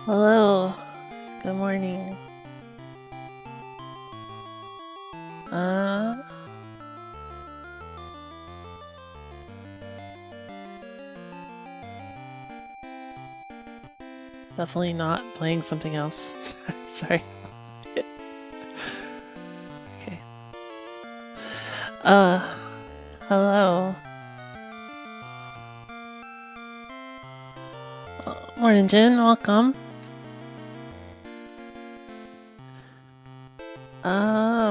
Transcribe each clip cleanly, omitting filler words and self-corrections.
Hello. Good morning. Uh, Definitely not playing something else. Sorry. Okay. Hello. Morning, Jin. Welcome.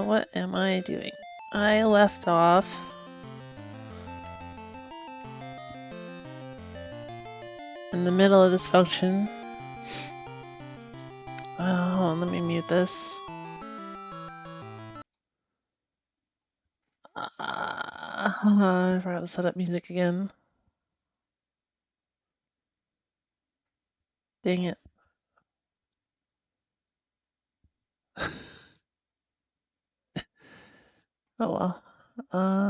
What am I doing? I left off in the middle of this function. Hold on, let me mute this. I forgot to set up music again. Dang it. Oh well.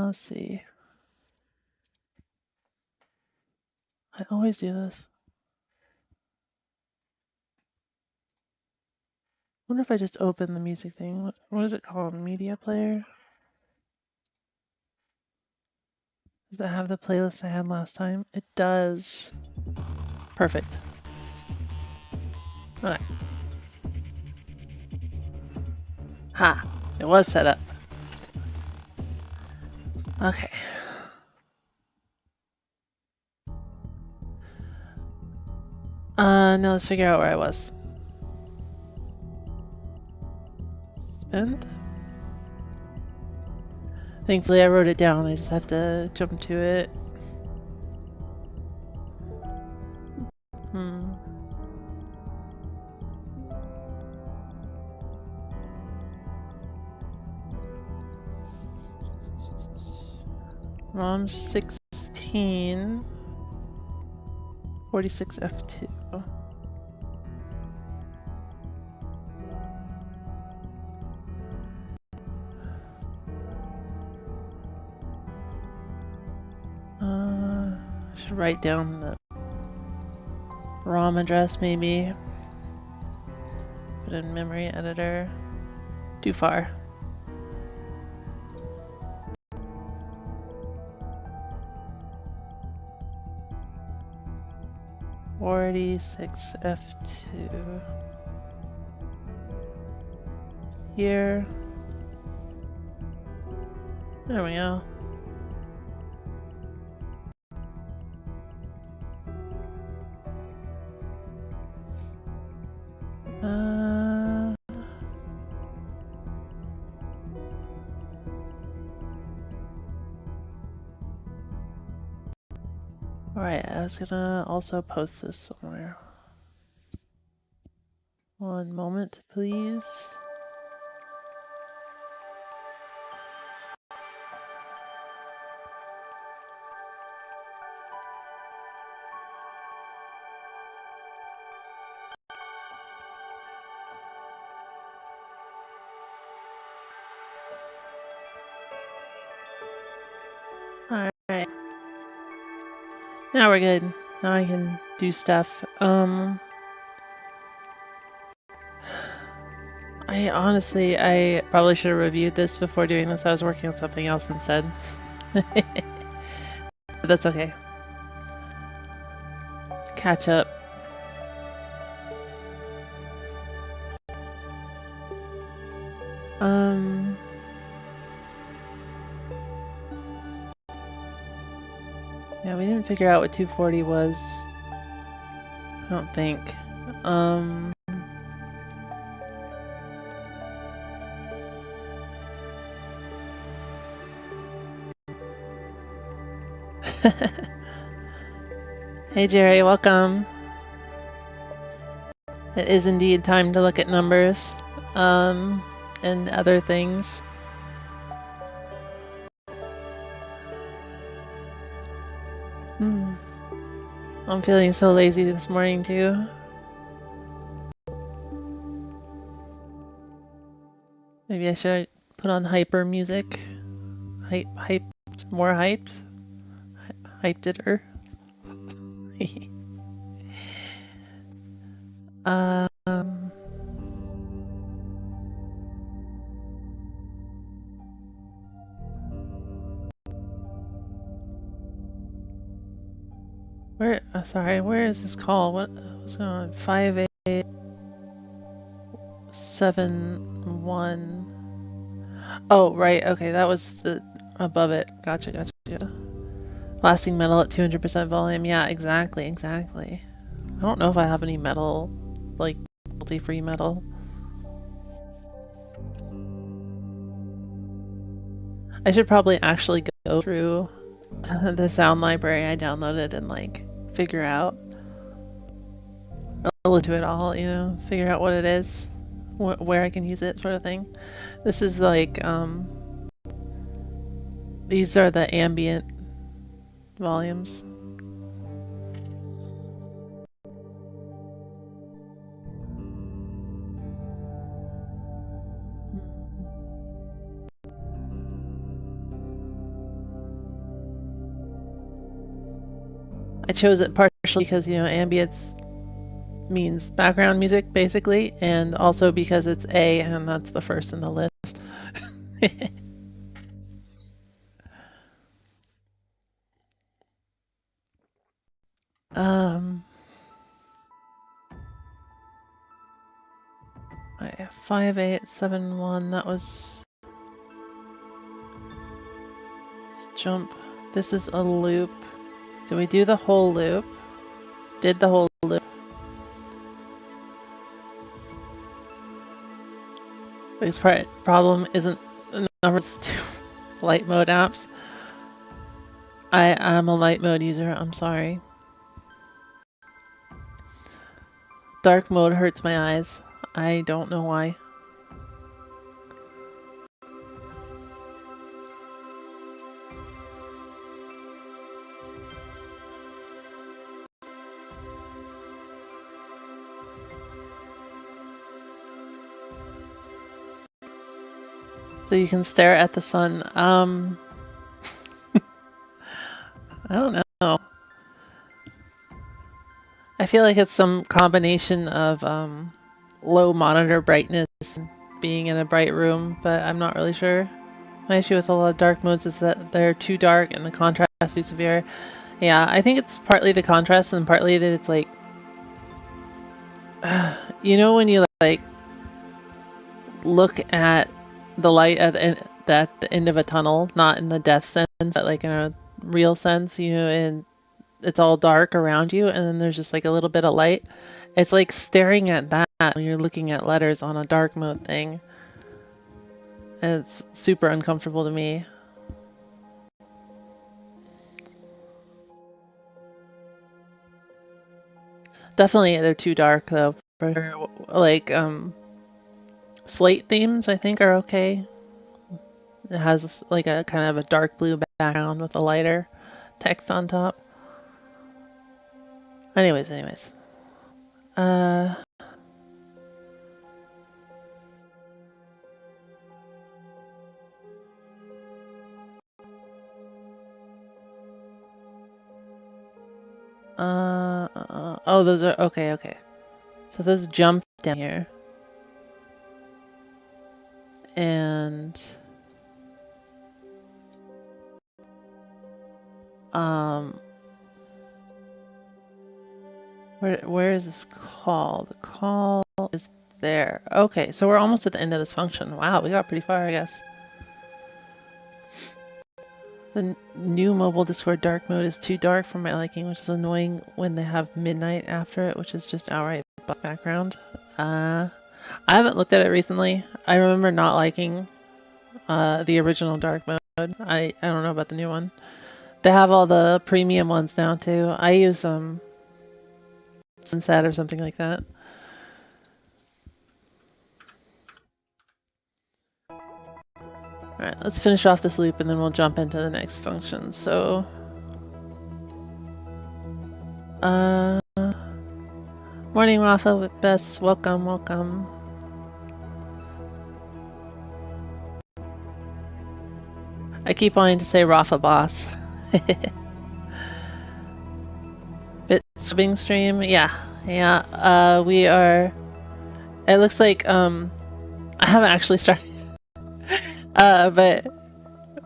Let's see. I always do this. I wonder if I just open the music thing. What is it called? Media player? Does it have the playlist I had last time? It does. Perfect. Okay. Ha! It was set up. Okay. Now let's figure out where I was. Spend? Thankfully I wrote it down, I just have to jump to it. ROM 16. 46 F2. I should write down the ROM address maybe. Put in memory editor. Too far. F2 here. There we go. Alright, I was gonna also post this somewhere. One moment, please. Alright. Now we're good. Now I can do stuff. I probably should have reviewed this before doing this. I was working on something else instead. But that's okay. Catch up. Yeah, we didn't figure out what 240 was. I don't think. Hey Jerry, welcome. It is indeed time to look at numbers, and other things. I'm feeling so lazy this morning too. Maybe I should put on hyper music. More hyped. Hyped it her. Um, where? Sorry, where is this call? What's going on? 5871. Oh, right. Okay, that was the above it. Gotcha, gotcha. Lasting metal at 200% volume. Yeah, exactly, exactly. I don't know if I have any metal, like cruelty-free metal. I should probably actually go through the sound library I downloaded and like figure out, listen to it all, you know, figure out what it is, where I can use it, sort of thing. This is like, these are the ambient volumes. I chose it partially because, you know, ambience means background music, basically, and also because it's A, and that's the first in the list. um, 5871, that was... Let's jump. This is a loop. Did we do the whole loop? Did the whole loop. Biggest problem isn't the numbers to light mode apps. I am a light mode user, I'm sorry. Dark mode hurts my eyes. I don't know why. So you can stare at the sun. I don't know. I feel like it's some combination of low monitor brightness and being in a bright room, but I'm not really sure. My issue with a lot of dark modes is that they're too dark and the contrast is too severe. Yeah, I think it's partly the contrast and partly that it's like, you know, when you like look at the light at the end of a tunnel, not in the death sense, but like in a real sense, you know, and it's all dark around you, and then there's just like a little bit of light. It's like staring at that when you're looking at letters on a dark mode thing. And it's super uncomfortable to me. Definitely they're too dark though. For, like slate themes I think are okay. It has like a kind of a dark blue background with a lighter text on top. Anyways. Oh, those are okay. So those jump down here. And where is this call? The call is there. Okay, so we're almost at the end of this function. Wow, we got pretty far, I guess. The new mobile Discord dark mode is too dark for my liking, which is annoying when they have midnight after it, which is just outright black background. I haven't looked at it recently. I remember not liking the original dark mode. I don't know about the new one. They have all the premium ones now too. I use Sunset or something like that. Alright, let's finish off this loop and then we'll jump into the next function. So, morning Rafa with Bess, welcome. I keep wanting to say Rafa boss. Bit subbing stream, yeah, Yeah, we are. It looks like I haven't actually started. But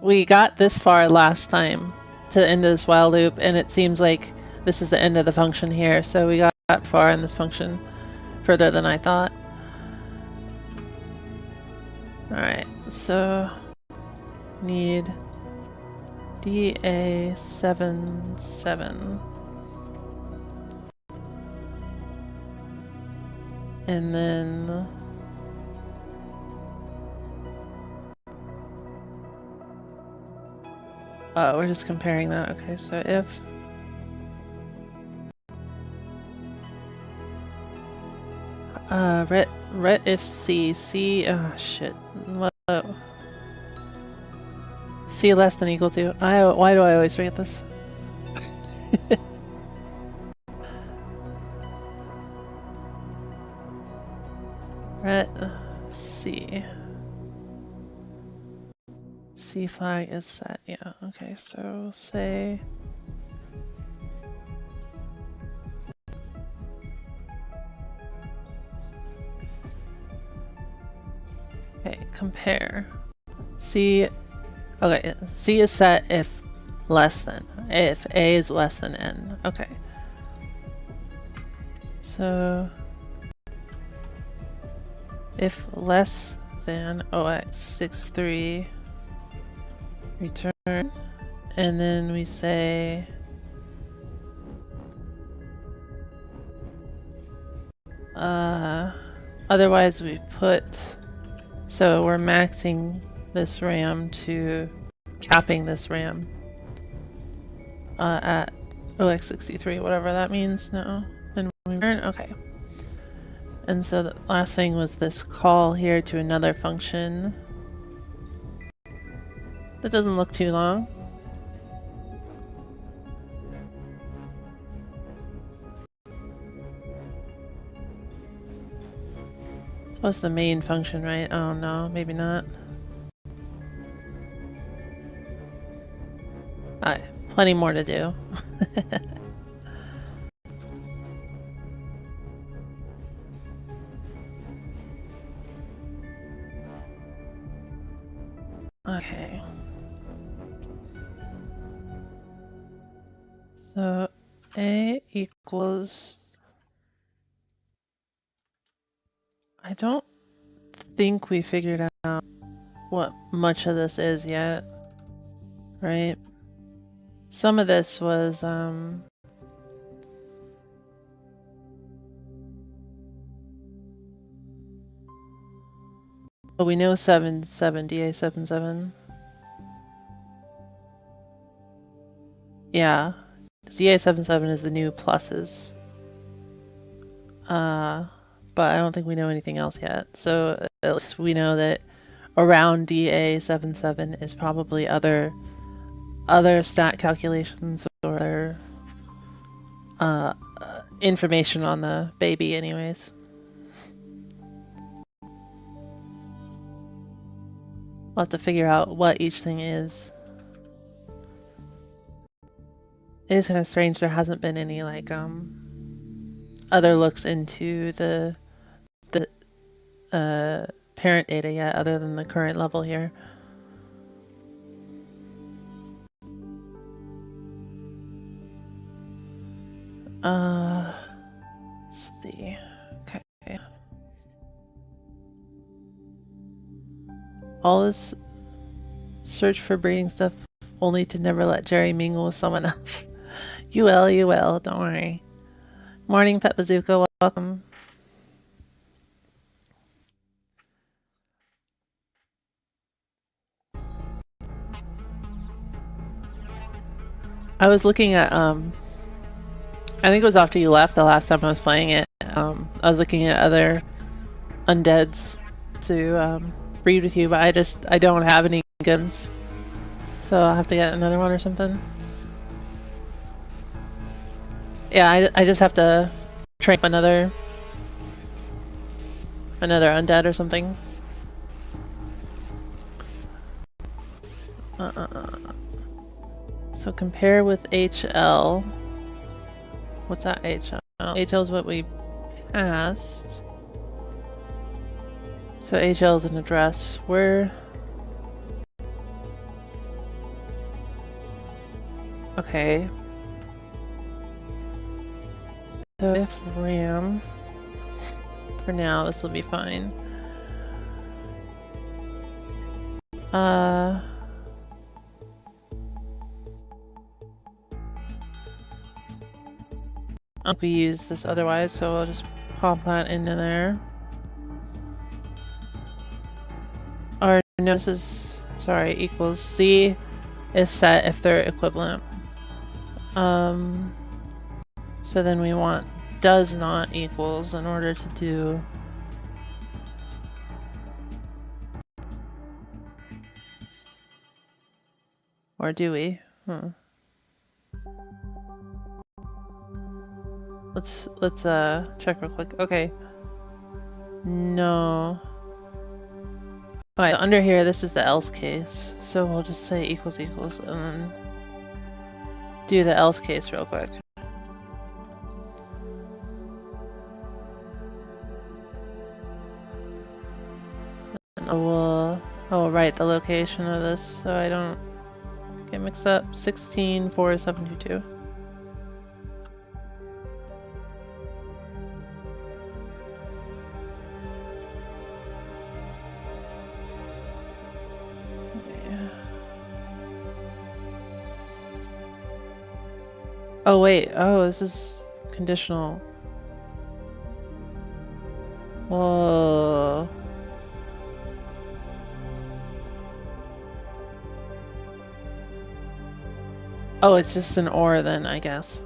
we got this far last time to the end of this while loop, and it seems like this is the end of the function here. So we got far in this function, further than I thought. All right, so need DA77. And then we're just comparing that. Okay, so if ret if C, oh shit, what? C less than equal to. Why do I always forget this? Ret C. C flag is set. Yeah. Okay. So say. Okay. Compare. C. Okay. C is set if less than. If A is less than N. Okay. So. If less than OX63 return, and then we say otherwise we put, so we're maxing this RAM to capping this RAM at OX63, whatever that means now. And we return, okay. And so the last thing was this call here to another function. That doesn't look too long. This was the main function, right? Oh no, maybe not. Alright, plenty more to do. Okay. So A equals, I don't think we figured out what much of this is yet, right? Some of this was but we know 77, DA77. Yeah, DA77 is the new pluses. But I don't think we know anything else yet. So at least we know that around DA77 is probably other stat calculations or other information on the baby anyways. We'll have to figure out what each thing is. It is kind of strange there hasn't been any like other looks into the parent data yet other than the current level here. Let's see. Okay. All this search for breeding stuff only to never let Jerry mingle with someone else. You will, don't worry. Morning, Pet Bazooka, welcome. I was looking at, I think it was after you left the last time I was playing it. I was looking at other undeads to breed with you, but I don't have any guns. So I'll have to get another one or something. Yeah, I just have to train another undead or something. So compare with HL. What's that HL? HL is what we passed. So HL is an address. Where? Okay. So if RAM, for now, this will be fine. We use this otherwise, so I'll just pop that into there. Or no, this is, sorry, equals C is set if they're equivalent. So then we want does not equals in order to do or do we? Let's check real quick. Okay. No. Alright, under here this is the else case. So we'll just say equals equals and then do the else case real quick. And I will write the location of this so I don't get mixed up. 164722. Oh wait, oh this is conditional. Whoa. Oh, it's just an or then, I guess.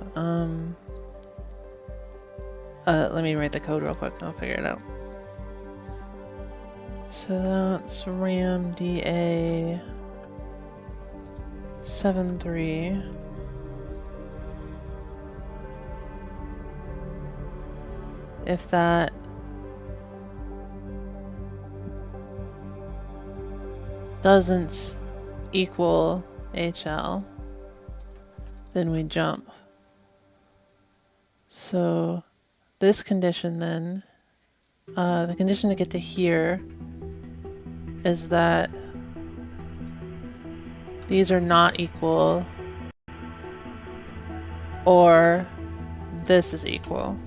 Let me write the code real quick and I'll figure it out. So that's RAM DA 73. If that doesn't equal HL, then we jump. So this condition then, the condition to get to here is that these are not equal or this is equal.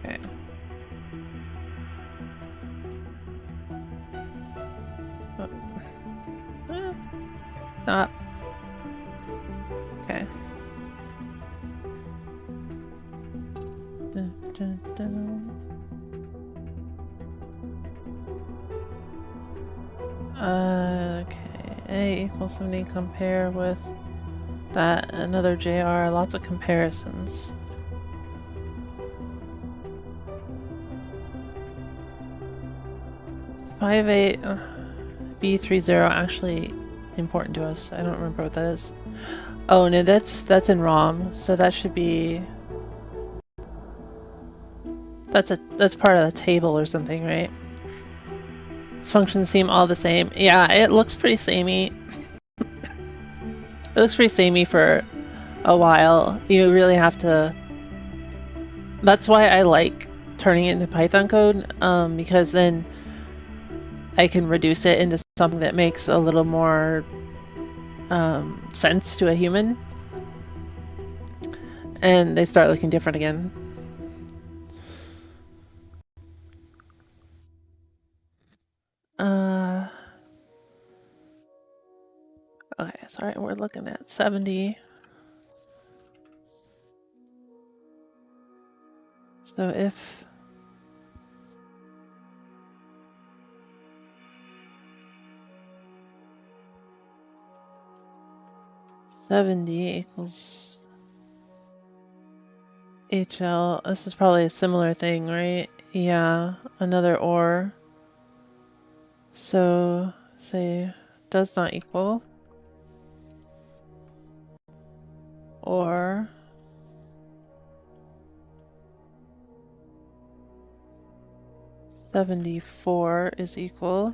Okay. Stop. Okay. Dun, dun, dun. Okay. A equals 70 compare with that another JR. Lots of comparisons. It's 58 B30 actually important to us. I don't remember what that is. Oh no, that's in ROM, so that should be that's part of the table or something, right? Functions seem all the same. Yeah, it looks pretty samey. It looks pretty samey for a while. You really have to. That's why I like turning it into Python code, because then I can reduce it into something that makes a little more sense to a human, and they start looking different again. Okay, sorry, we're looking at 70. So if $70 equals HL, this is probably a similar thing, right? Yeah, another or. So say does not equal or $74 is equal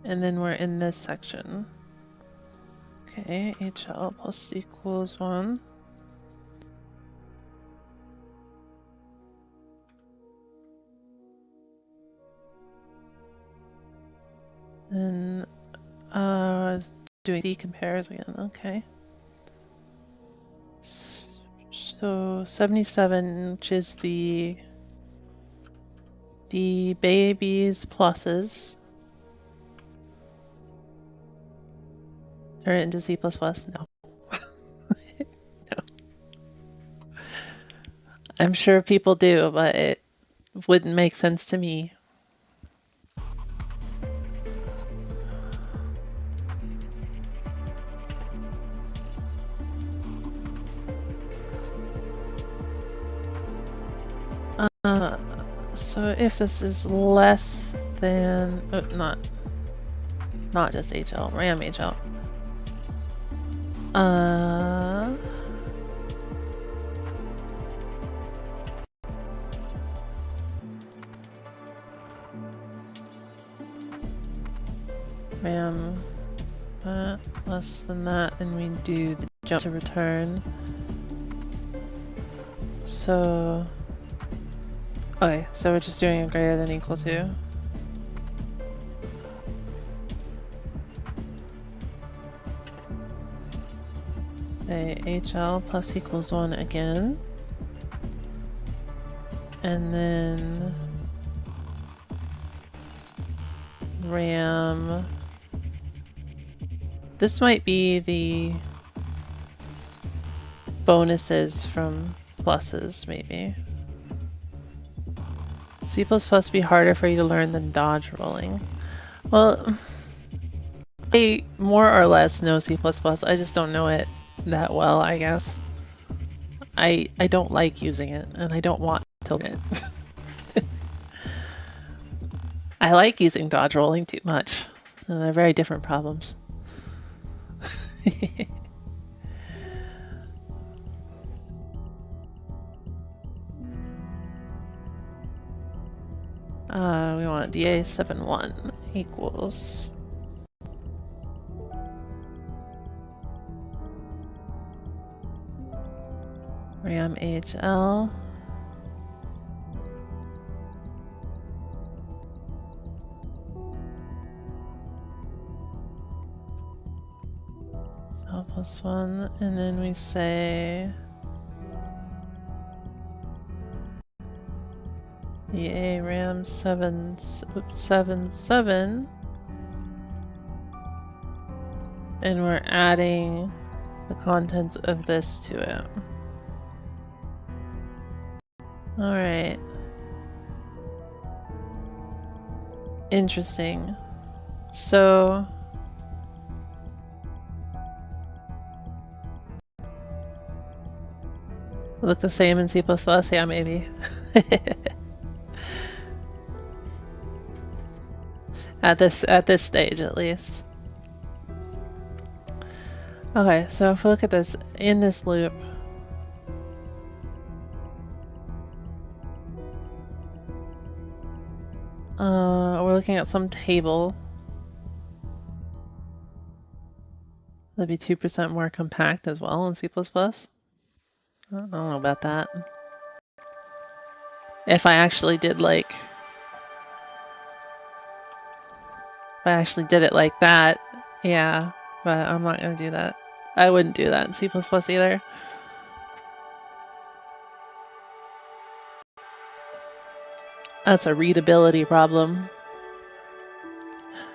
And then we're in this section. Okay, HL plus equals 1. And doing D compares again, okay. So 77, which is the baby's pluses. Turn it into C++? No. No. I'm sure people do, but it wouldn't make sense to me. So if this is less than, not just HL, RAM HL. RAM less than that, and we do the jump to return. So, okay, so we're just doing a greater than equal to. Say HL plus equals 1 again. And then RAM. This might be the bonuses from pluses, maybe. C++ be harder for you to learn than dodge rolling. Well, I more or less know C++. I just don't know it that well, I guess. I don't like using it, and I don't want to learn it. I like using dodge rolling too much. They're very different problems. We want DA71 equals RAM HL L plus 1, and then we say DA RAM 77, and we're adding the contents of this to it. Alright. Interesting. So look the same in C++? Yeah, maybe. At this stage, at least. Okay, so if we look at this, in this loop, we're looking at some table. That'd be 2% more compact as well in C++. I don't know about that. If I actually did like... If I actually did it like that, yeah, but I'm not gonna do that. I wouldn't do that in C++ either. That's a readability problem.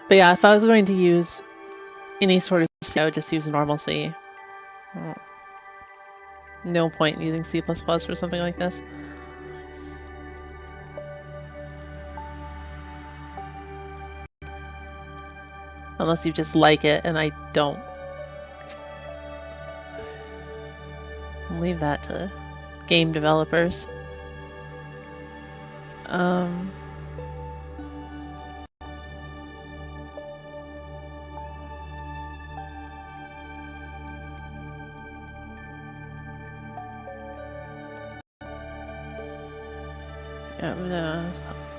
But yeah, if I was going to use any sort of C, I would just use normal C. No point in using C++ for something like this. Unless you just like it, and I don't. Leave that to game developers.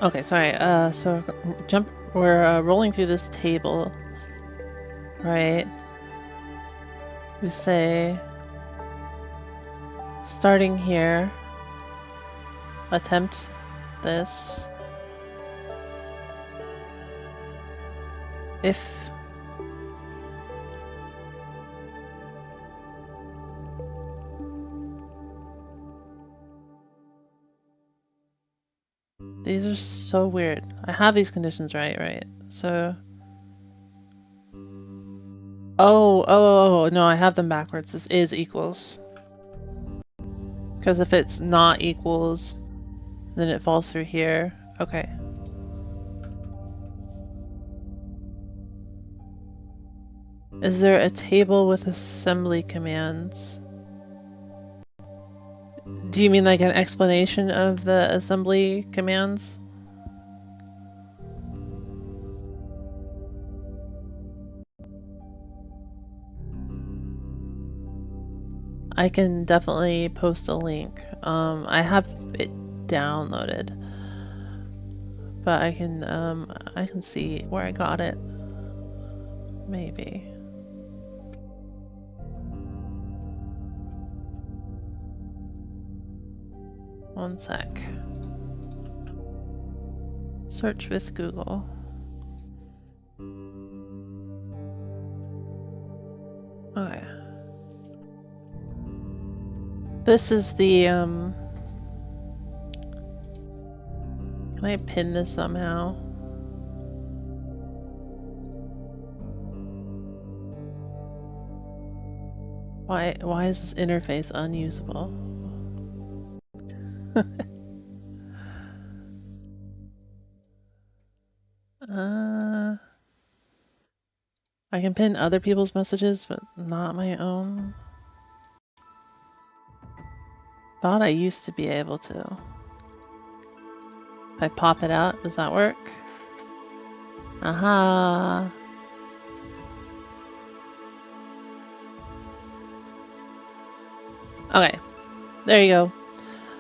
Okay, sorry. So jump we're rolling through this table, right? We say, starting here, attempt this. If these are so weird. I have these conditions right? So oh, no, I have them backwards. This is equals. Because if it's not equals, then it falls through here. Okay. Is there a table with assembly commands? Do you mean like an explanation of the assembly commands? I can definitely post a link. I have it downloaded, but I can see where I got it. Maybe. One sec. Search with Google. Okay. This is the, can I pin this somehow? Why is this interface unusable? I can pin other people's messages, but not my own. Thought I used to be able to. If I pop it out, does that work? Aha! Okay, there you go.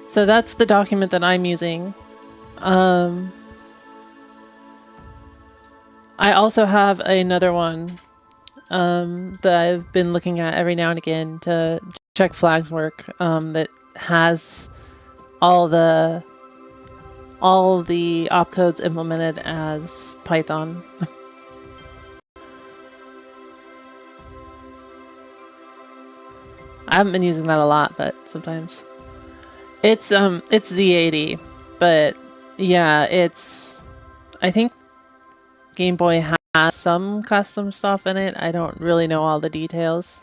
So that's the document that I'm using. I also have another one that I've been looking at every now and again to check flags work that has all the opcodes implemented as Python. I haven't been using that a lot, but sometimes. It's Z80, but yeah, I think Game Boy has some custom stuff in it. I don't really know all the details.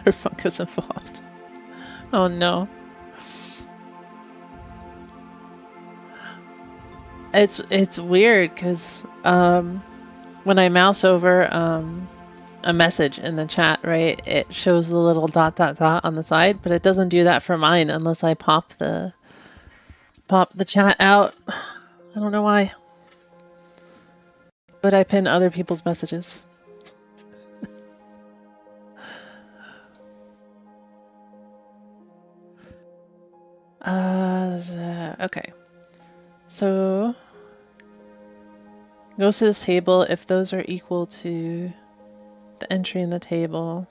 Her fungus involved. Oh no. It's weird because when I mouse over a message in the chat, right, it shows the little dot on the side, but it doesn't do that for mine unless I pop the chat out. I don't know why. But I pin other people's messages. Okay. So goes to this table if those are equal to the entry in the table.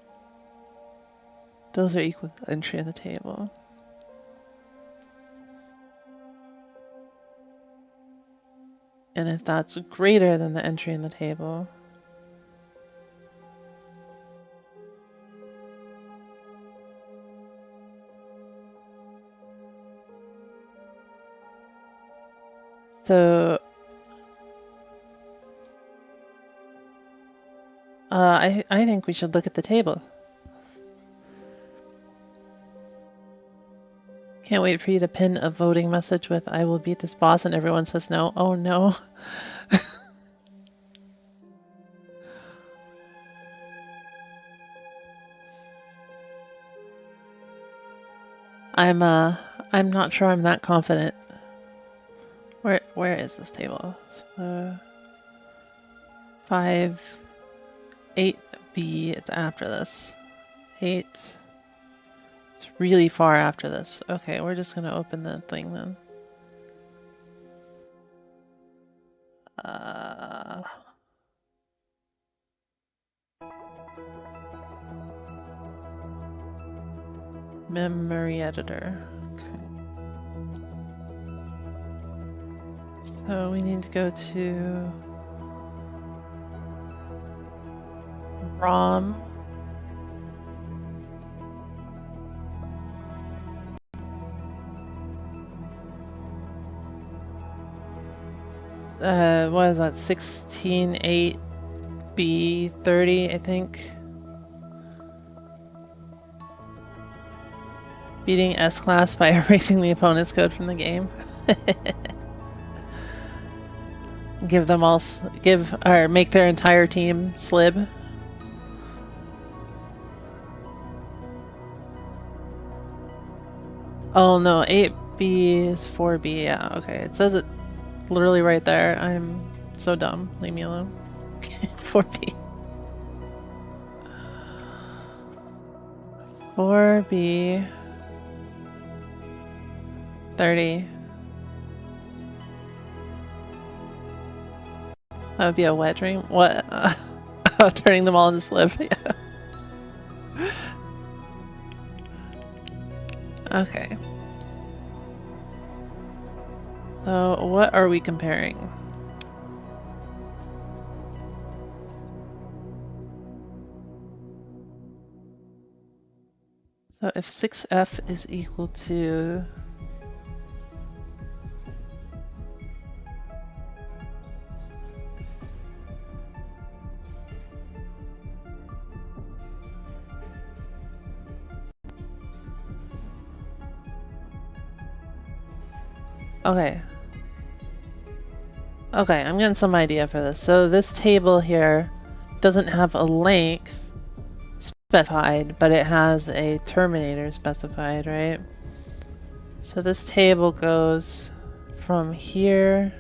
Those are equal to the entry in the table. And if that's greater than the entry in the table, so I think we should look at the table. Can't wait for you to pin a voting message with "I will beat this boss," and everyone says no. Oh no. I'm not sure I'm that confident. Where is this table? So 8B, it's after this. 8 It's really far after this. Okay, we're just gonna open the thing then. Memory editor. Okay. So we need to go to ROM. What is that? 16.8B30, I think. Beating S-Class by erasing the opponent's code from the game. Give them all, make their entire team slib. Oh no, 8B is 4B, yeah, okay. It says it literally right there. I'm so dumb. Leave me alone. 4B. 4B. 30. That would be a wet dream. What? Turning them all into slip. Yeah. Okay. So what are we comparing? So if 6F is equal to okay. Okay, I'm getting some idea for this. So this table here doesn't have a length specified, but it has a terminator specified, right? So this table goes from here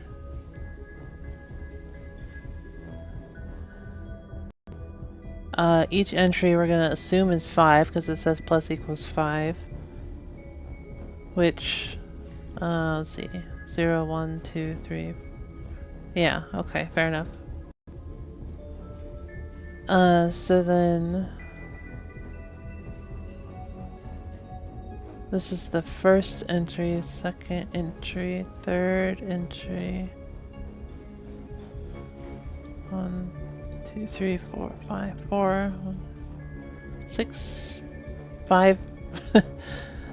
each entry we're gonna assume is 5 because it says plus equals 5, which let's see, 0, 1, 2, 3. Yeah, okay, fair enough. So then this is the first entry, second entry, third entry. 1, 2, 3, 4, 5, 4, 6, 5,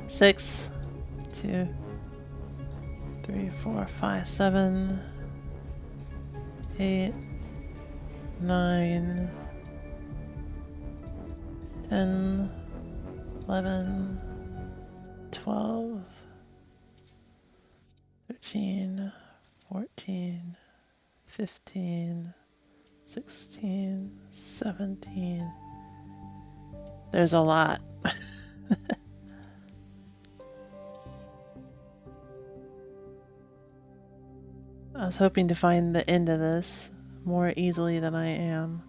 6, 2, 3, 4, 5, 7, 8, 9, 10, 11, 12, 13, 14, 15, 16, 17. There's a lot. I was hoping to find the end of this more easily than I am.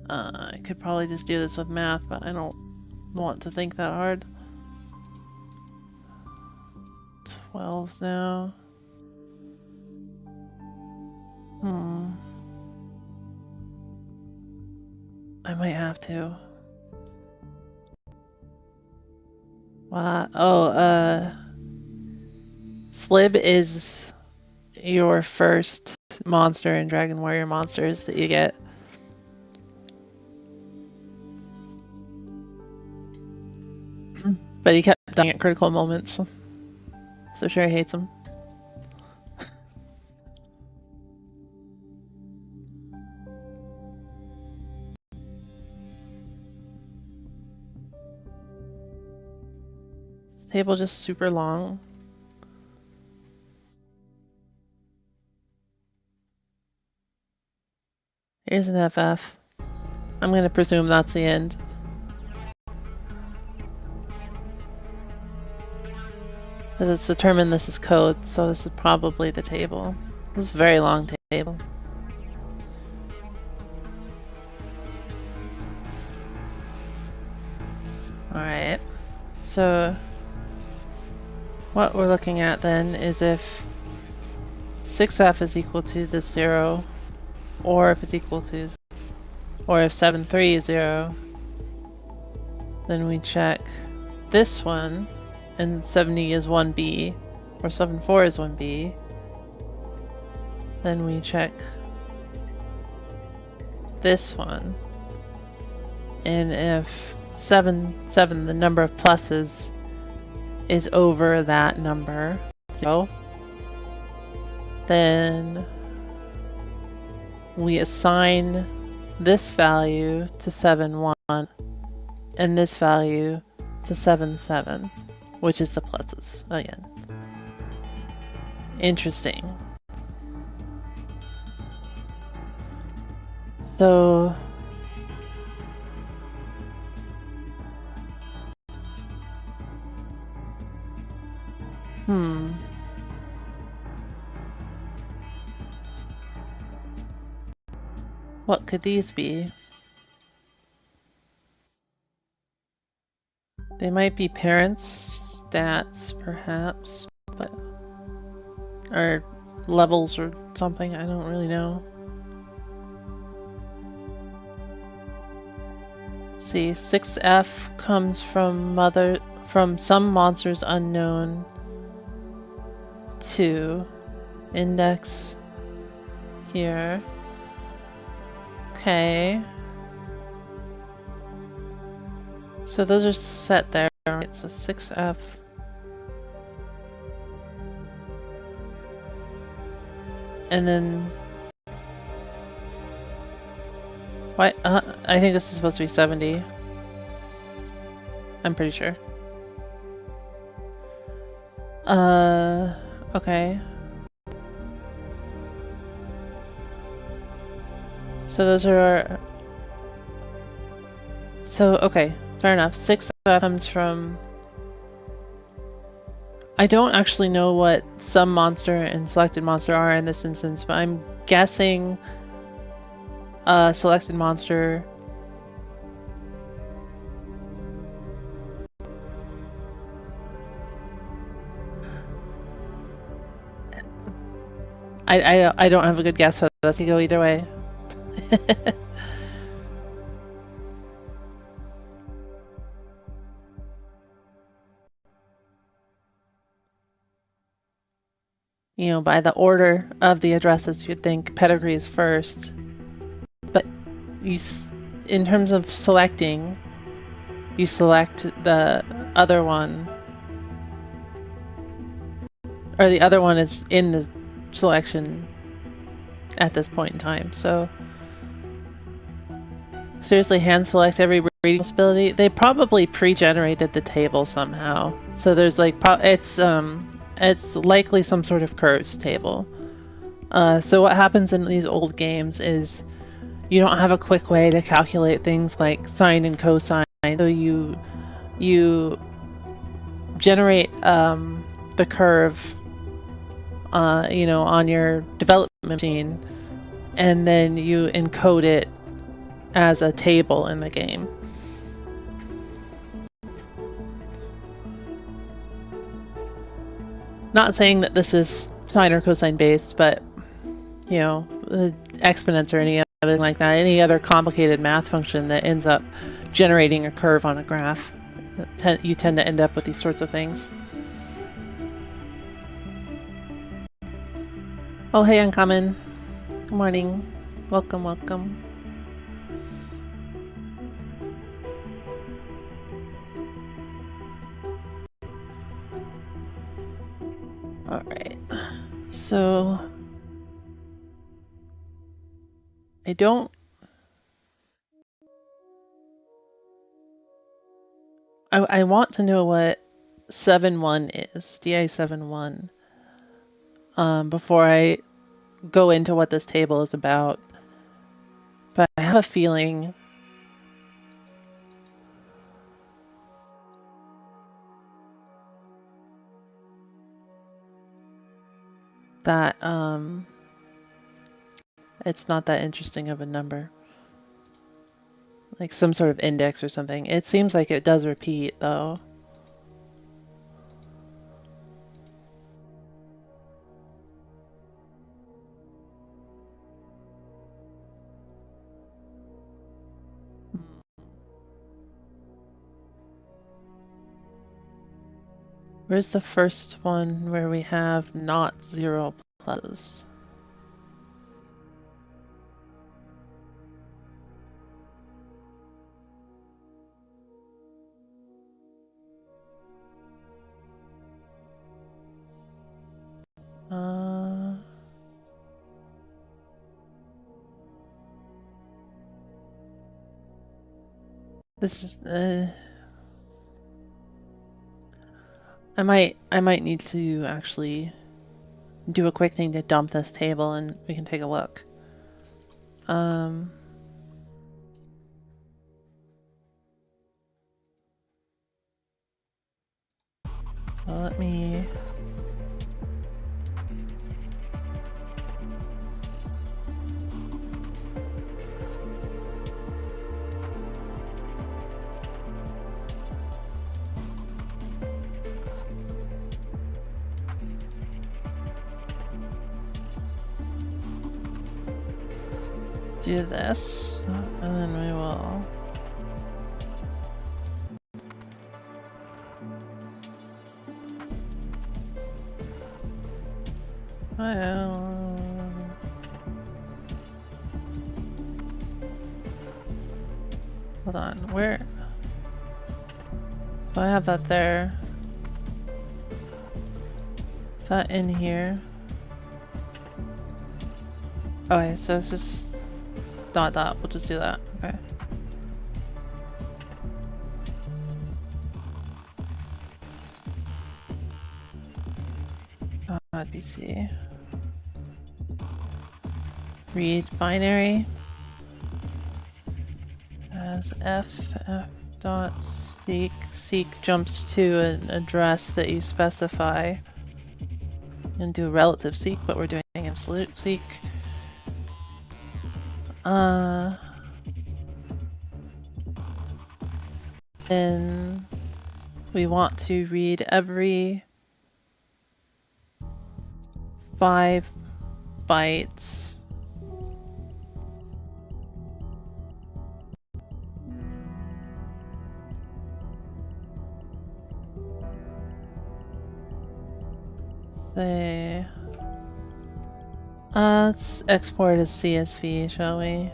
I could probably just do this with math, but I don't want to think that hard. 12s now. I might have to. Slib is your first monster in Dragon Warrior Monsters that you get. But he kept dying at critical moments. So Sherry hates him. This table just super long. Here's an FF. I'm gonna presume that's the end. Because it's determined this is code, so this is probably the table. This is a very long table. Alright, so what we're looking at then is if 6f is equal to this 0, or if it's equal to, or if 7,3 is 0, then we check this one, and 70 is 1b, or 7,4 is 1b. Then we check this one, and if 7, the number of pluses, is over that number, 0, then we assign this value to 7, 1, and this value to 7, 7, which is the pluses again. Interesting. So what could these be? They might be parents' stats, perhaps, but or levels or something, I don't really know. See, 6f comes from some monsters unknown to index here. Okay. So those are set there, right? So 6f. And then why? I think this is supposed to be 70. I'm pretty sure. Okay. So those are okay, fair enough. 6 comes from... I don't actually know what some monster and selected monster are in this instance, but I'm guessing selected monster I don't have a good guess, so that could go either way. You know, by the order of the addresses, you'd think pedigree is first. But in terms of selecting, you select the other one. Or the other one is in the selection at this point in time, so... Seriously, hand select every reading possibility? They probably pre-generated the table somehow. So there's like, it's likely some sort of curves table. So what happens in these old games is you don't have a quick way to calculate things like sine and cosine. So you generate the curve, you know, on your development machine, and then you encode it as a table in the game. Not saying that this is sine or cosine based, but you know, exponents or any other like that, any other complicated math function that ends up generating a curve on a graph, you tend to end up with these sorts of things. Oh, hey, Uncommon. Good morning. Welcome, welcome. Alright, so I want to know what 7-1 is, DI7-1, before I go into what this table is about, but I have a feeling that it's not that interesting of a number. Like some sort of index or something. It seems like it does repeat though. Where's the first one where we have not 0 plus? This is I might need to actually do a quick thing to dump this table and we can take a look. So let me do this, and then we will hold on, where? So I have that there. Is that in here? Okay, so it's just dot dot. We'll just do that. Okay. BC. Read binary as f dot seek. Seek jumps to an address that you specify. And do relative seek, but we're doing absolute seek. Then we want to read every 5 bytes. Say, let's export as CSV, shall we?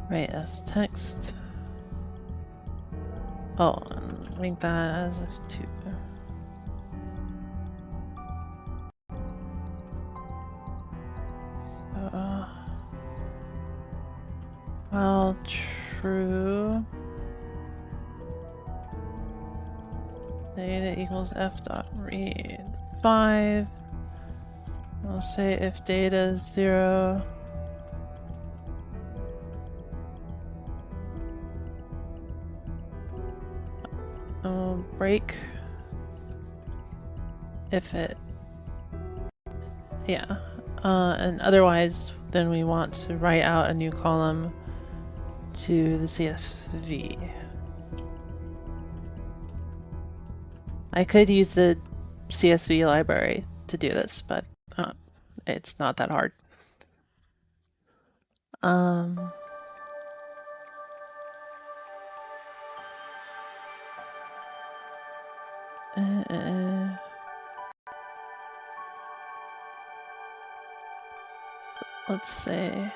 Write as text. Oh, make that as if to. So, well, true. Data equals f dot read 5. I'll say if data is 0. I'll break if it, yeah, and otherwise then we want to write out a new column to the CSV. I could use the CSV library to do this, but it's not that hard. So let's say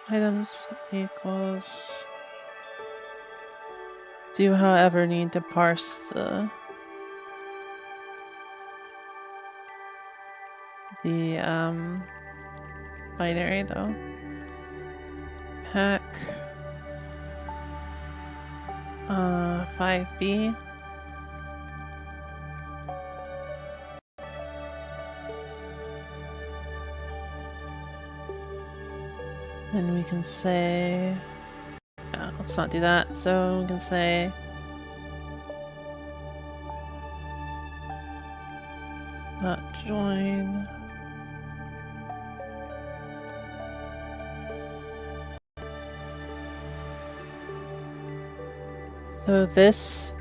items equals do however need to parse the binary though. Pack 5b And we can say, let's not do that. So we can say not join. So this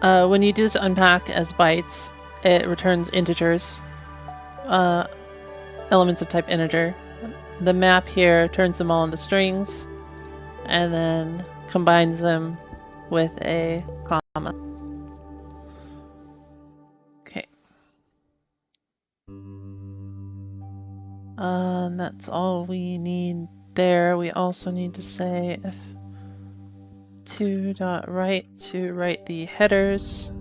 when you do this unpack as bytes, it returns integers, elements of type integer. The map here turns them all into strings and then combines them with a comma. Okay. And that's all we need there. We also need to say if to.write to write the headers.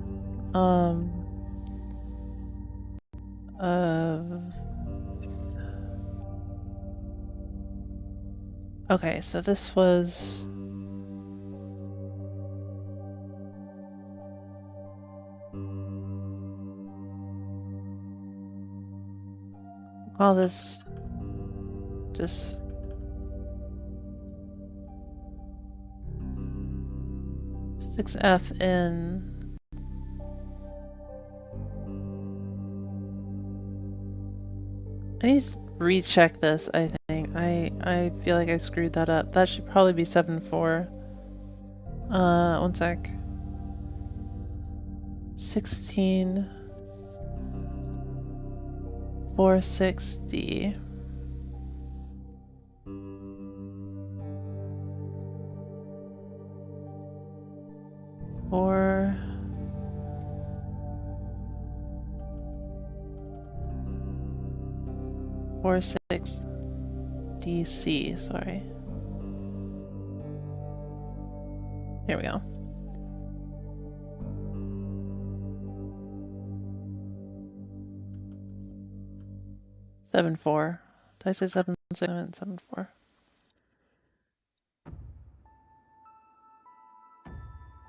Okay, so this was call this just .6f in I need to recheck this, I think. I feel like I screwed that up. That should probably be 7.4. One sec. 16 460. Four 46 DC, sorry. Here we go. Seven four. Did I say 7.6? 7.4.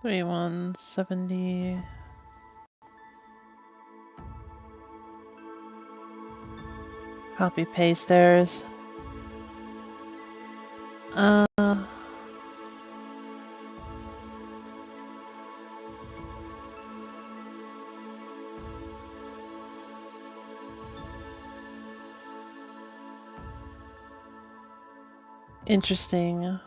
Three 170. Copy paste theirs. Interesting.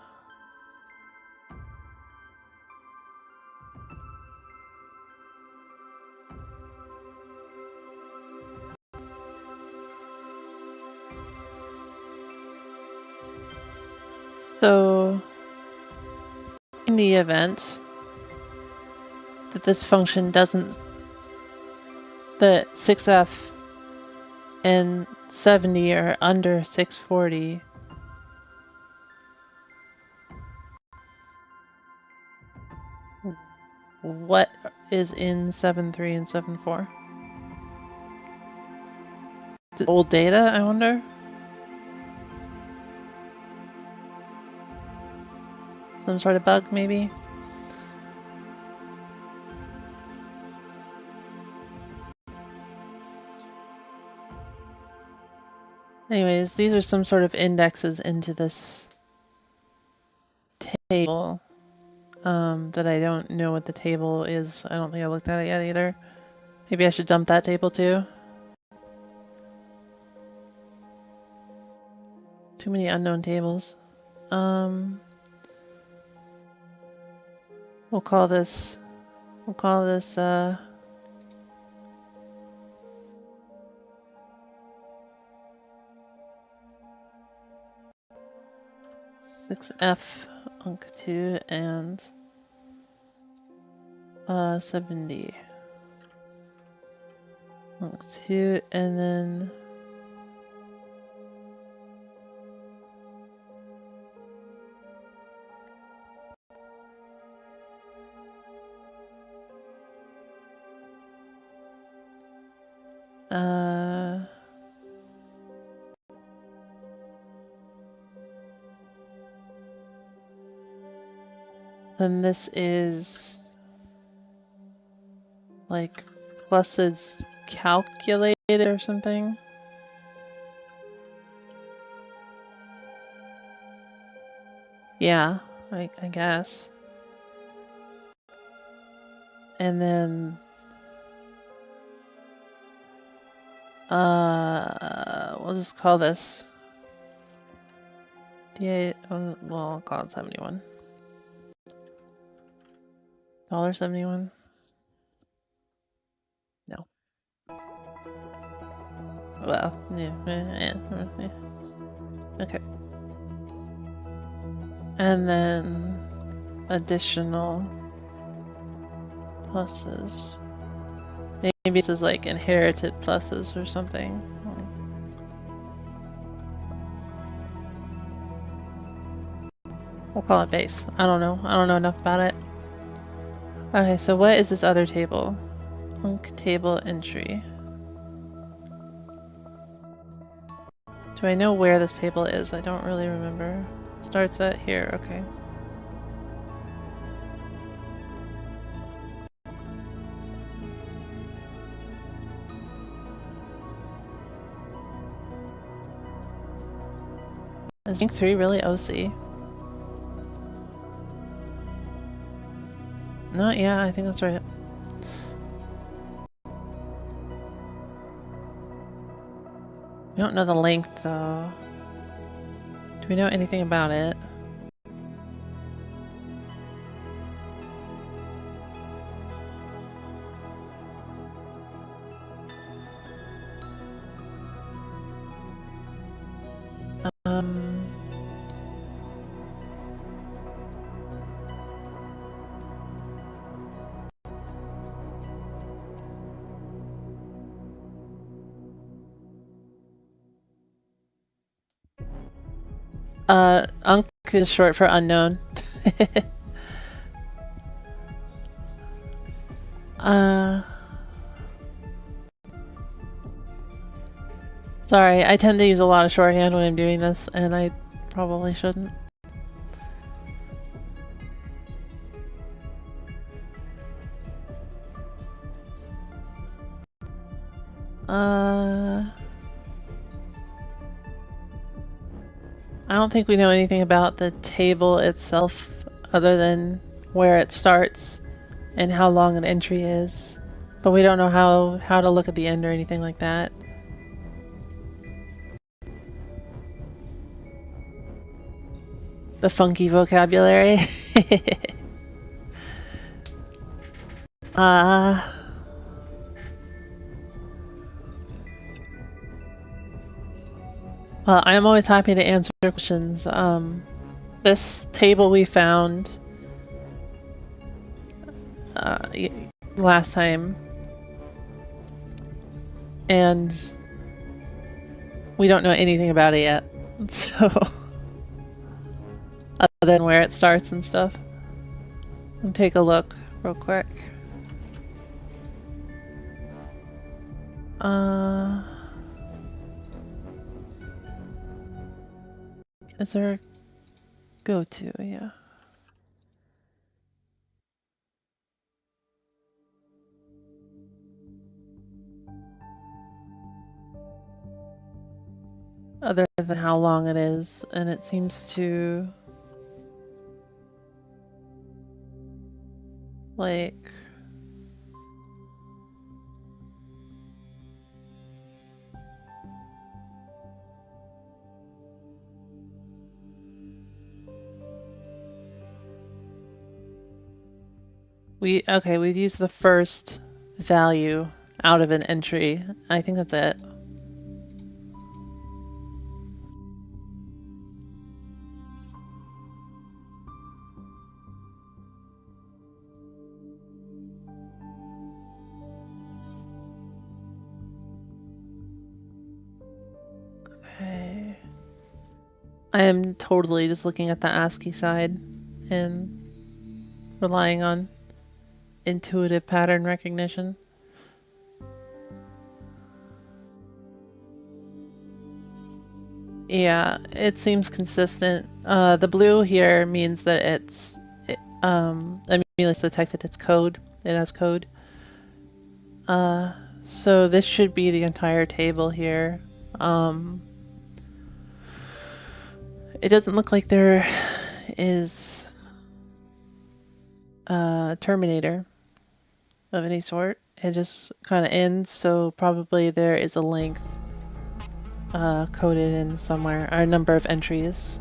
So, in the event that this function doesn't, that 6f and 70 are under 640, what is in 7.3 and 7.4? Is it old data, I wonder? Some sort of bug, maybe? Anyways, these are some sort of indexes into this table that I don't know what the table is. I don't think I looked at it yet either. Maybe I should dump that table too. Too many unknown tables. We'll call this 6f unc 2 and 70 unc 2 and then then this is like pluses calculated or something. Yeah, I guess. And then we'll just call this D8. Well, I'll call it 71. $71? No. Well, yeah. Okay. And then additional pluses. Maybe this is like inherited pluses or something. We'll call it base. I don't know. I don't know enough about it. Okay, so what is this other table? Unk table entry. Do I know where this table is? I don't really remember. Starts at here, okay. Is Ink 3 really OC? No, yeah, I think that's right. We don't know the length, though. Do we know anything about it? Unk is short for unknown. Sorry, I tend to use a lot of shorthand when I'm doing this, and I probably shouldn't. I don't think we know anything about the table itself other than where it starts and how long an entry is. But we don't know how to look at the end or anything like that. The funky vocabulary. Well, I'm always happy to answer questions. This table we found last time, and we don't know anything about it yet. So, other than where it starts and stuff. I'll take a look real quick. Is there a go-to? Yeah. Other than how long it is, and it seems to like we've used the first value out of an entry. I think that's it. Okay. I am totally just looking at the ASCII side and relying on intuitive pattern recognition. Yeah, it seems consistent. The blue here means that it's immediately detected its code. It has code. So this should be the entire table here. It doesn't look like there is a terminator of any sort. It just kind of ends, so probably there is a length coded in somewhere, or a number of entries.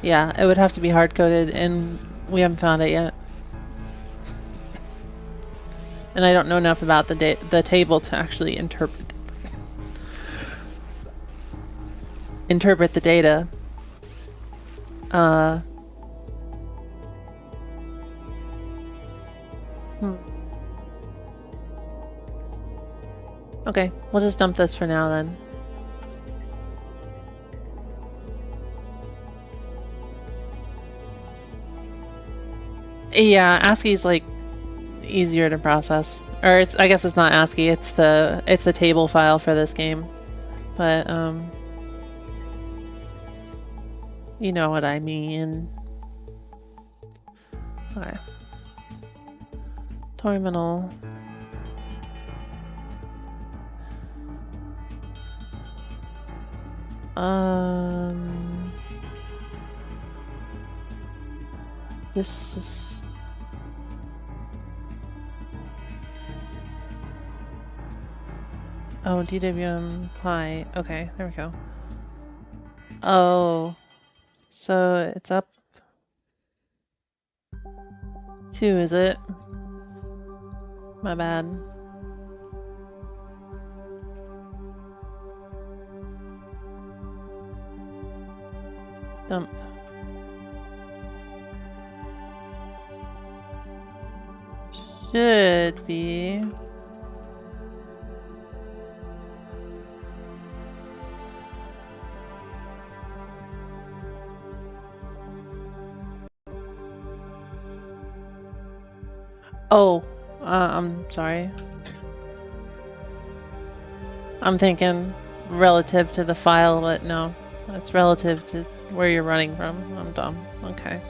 Yeah, it would have to be hard-coded, and we haven't found it yet. And I don't know enough about the table to actually interpret the data. Okay, we'll just dump this for now then. Yeah, ASCII's like easier to process. Or I guess it's not ASCII, it's the table file for this game. But you know what I mean. Okay. Terminal. This is... Oh, DWM high. Okay, there we go. Oh, so it's up 2, is it? My bad. Dump. Should be. Oh, I'm sorry. I'm thinking relative to the file, but no. It's relative to where you're running from. I'm dumb. Okay.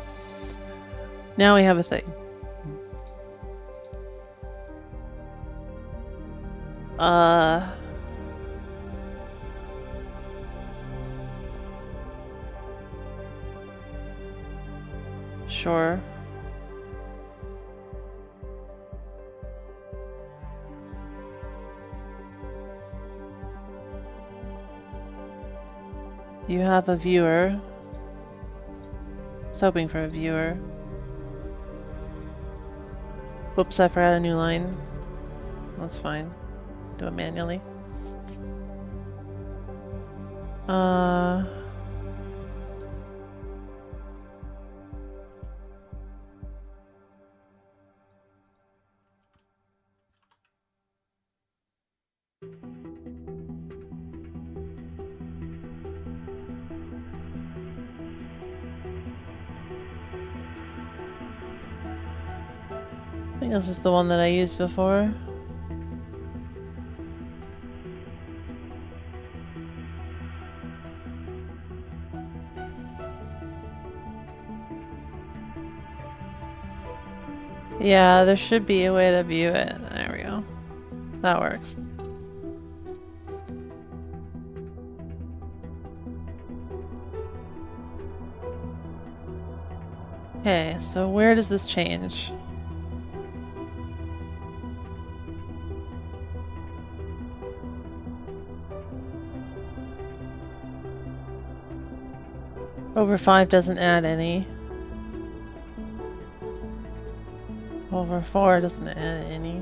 Now we have a thing. Sure. You have a viewer. I was hoping for a viewer. Whoops, I forgot a new line. That's fine. Do it manually. I think this is the one that I used before. Yeah, there should be a way to view it. There we go. That works. Okay, so where does this change? Over 5 doesn't add any. Over 4 doesn't add any.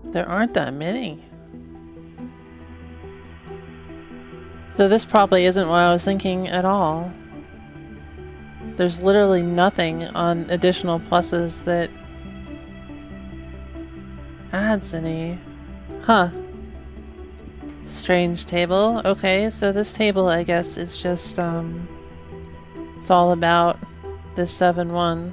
There aren't that many. So this probably isn't what I was thinking at all. There's literally nothing on additional pluses that adds any. Huh. Strange table. Okay, so this table, I guess, is just, it's all about this 7-1.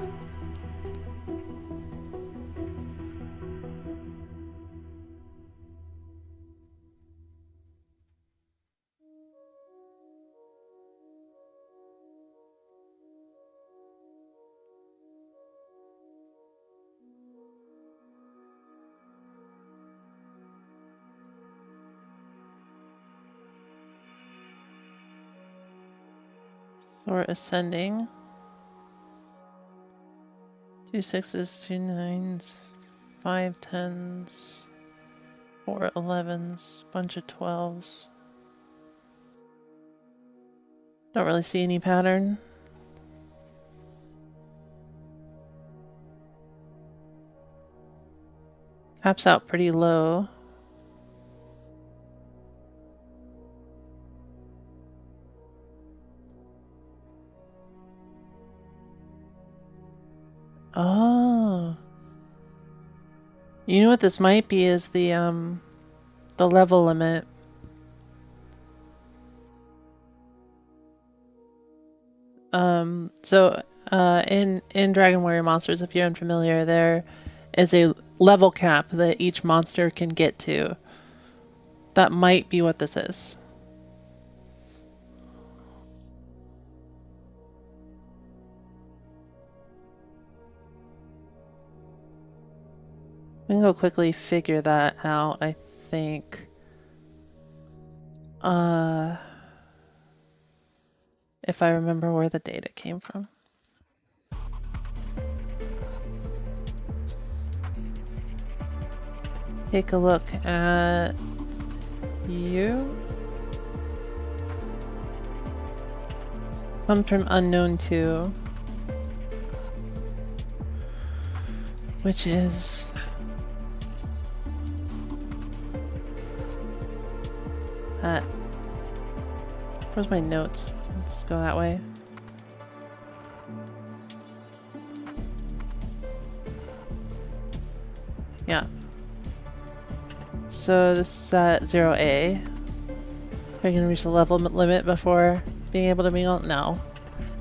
So we're ascending. 2 6s, 2 9s, 5 10s, 4 11s, bunch of 12s. Don't really see any pattern. Caps out pretty low. Oh. You know what this might be is the level limit. In Dragon Warrior Monsters, if you're unfamiliar, there is a level cap that each monster can get to. That might be what this is. We can go quickly figure that out, I think. If I remember where the data came from. Take a look at you. Comes from unknown 2. Which is... Where's my notes? Let's go that way. Yeah. So this is at 0A. Are you gonna reach the level limit before being able to mingle? No.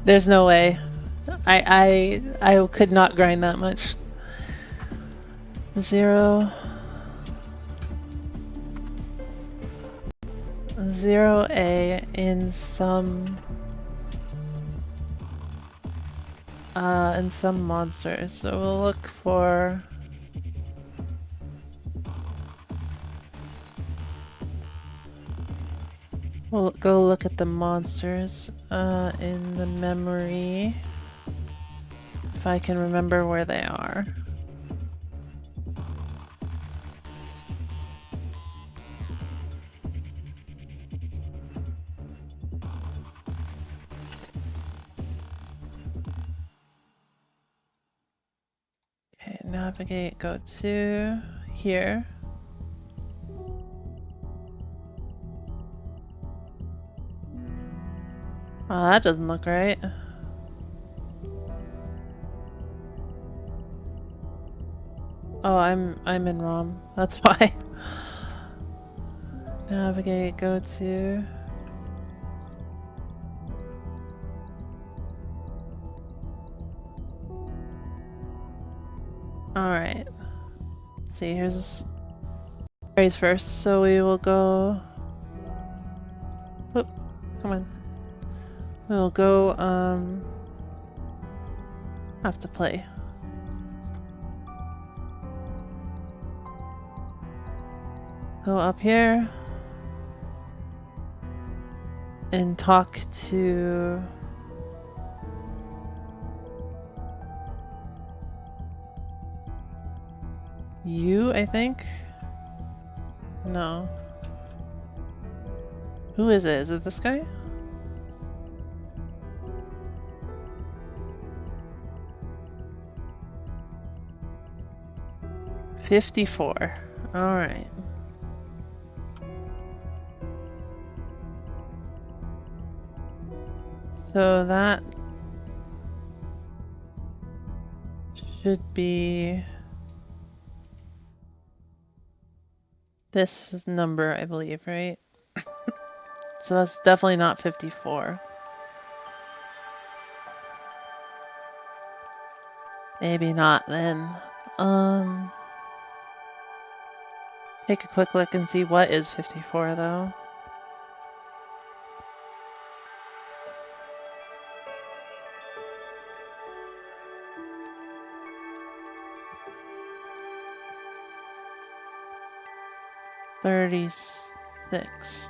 There's no way. I could not grind that much. 0. 0A in some monsters. So we'll look for we'll go look at the monsters in the memory if I can remember where they are. Navigate, go to here. Oh, that doesn't look right. Oh, I'm in ROM. That's why. Navigate, go to. Alright. See, here's berries first, so we will go. Whoop, come on. We'll go, have to play. Go up here. And talk to... you, I think? No. Who is it? Is it this guy? $54. Alright. So that should be this number, I believe, right? So that's definitely not 54. Maybe not then. Take a quick look and see what is 54 though. $36.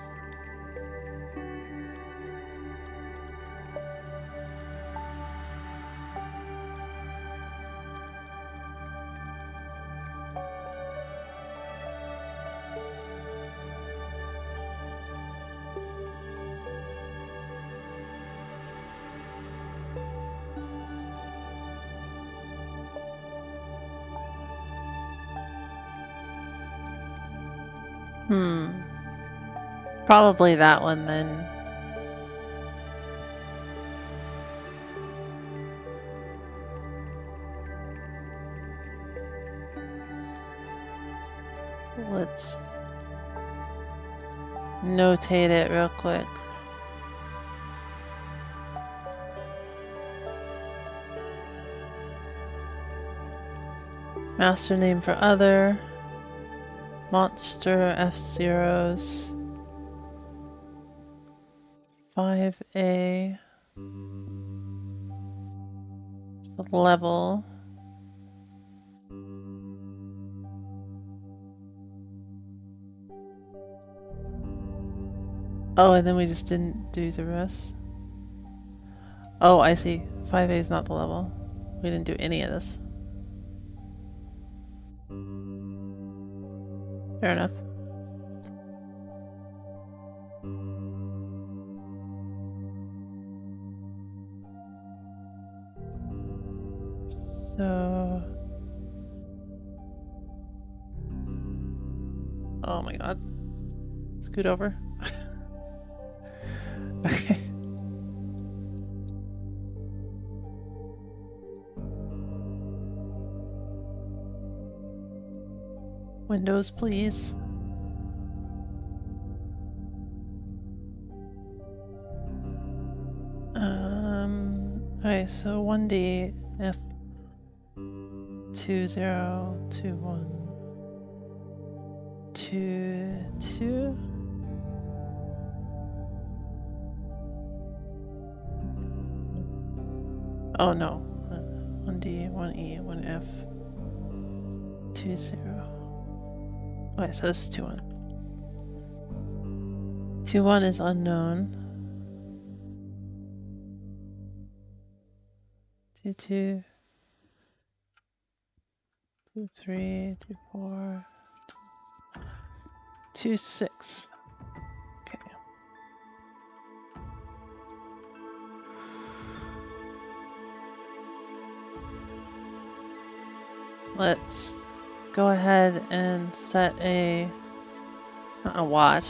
Probably that one then. Let's notate it real quick. Master name for other. Monster F-Zeros. 5A. Level. Oh, and then we just didn't do the rest. Oh, I see. 5A is not the level. We didn't do any of this. Fair enough. So... Oh my god. Scoot over. Okay. Windows, please. Okay, so 1D F 2021 22. Oh no. 1D, 1E, 1F 20. Okay, so this is 21. 21 is unknown. 22, 23, 24, 26. Okay. Let's go ahead and set a watch.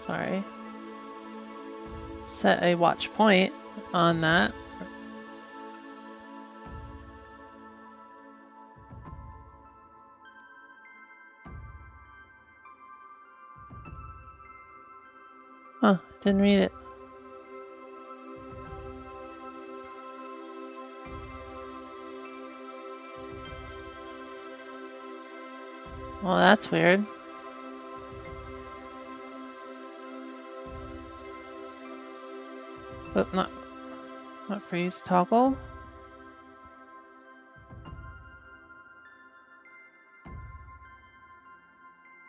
Sorry. Set a watch point on that. Huh, didn't read it. Well, that's weird. But not freeze toggle.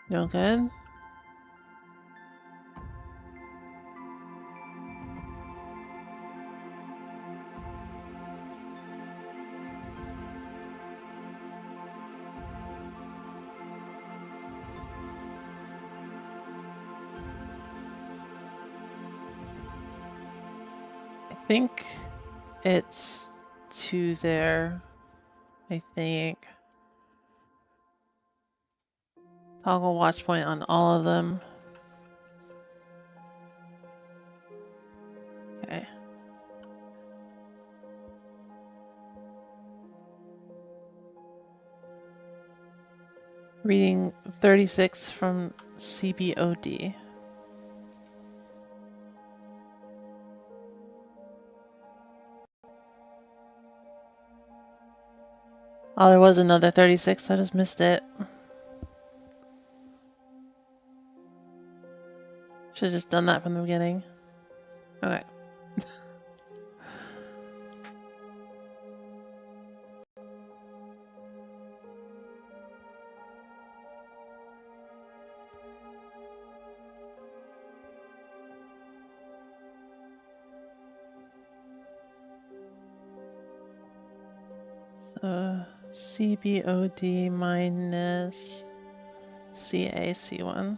No good. I think it's 2 there. I think. Toggle watch point on all of them. Okay. Reading 36 from CBOD. Oh, there was another 36. I just missed it. Should have just done that from the beginning. Okay. So CBOD minus CAC1.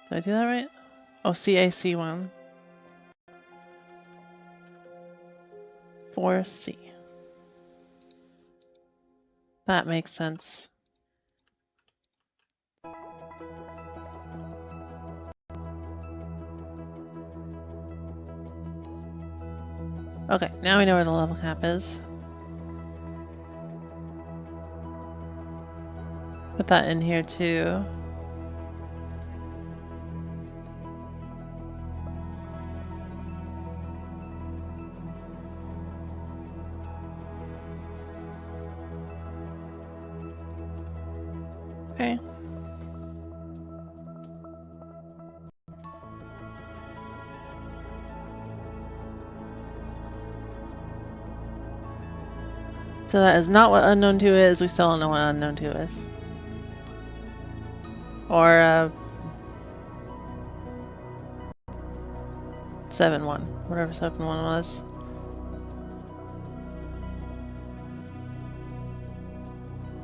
Did I do that right? Oh, CAC1. 4C. That makes sense. Okay, now we know where the level cap is. Put that in here too. Okay. So that is not what unknown 2 is. We still don't know what unknown 2 is. Or 7-1. Whatever 7-1 was.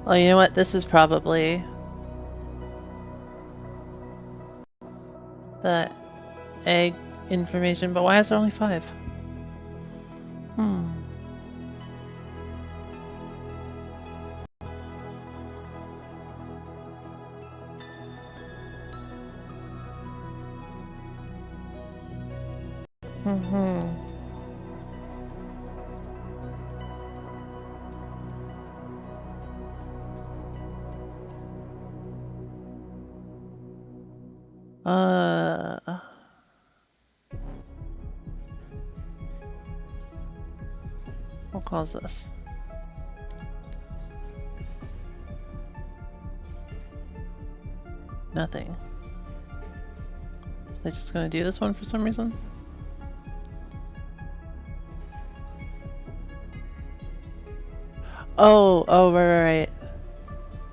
Well, you know what? This is probably the egg information, but why is there only 5? What calls this? Nothing. So they're just gonna do this one for some reason? Oh, right.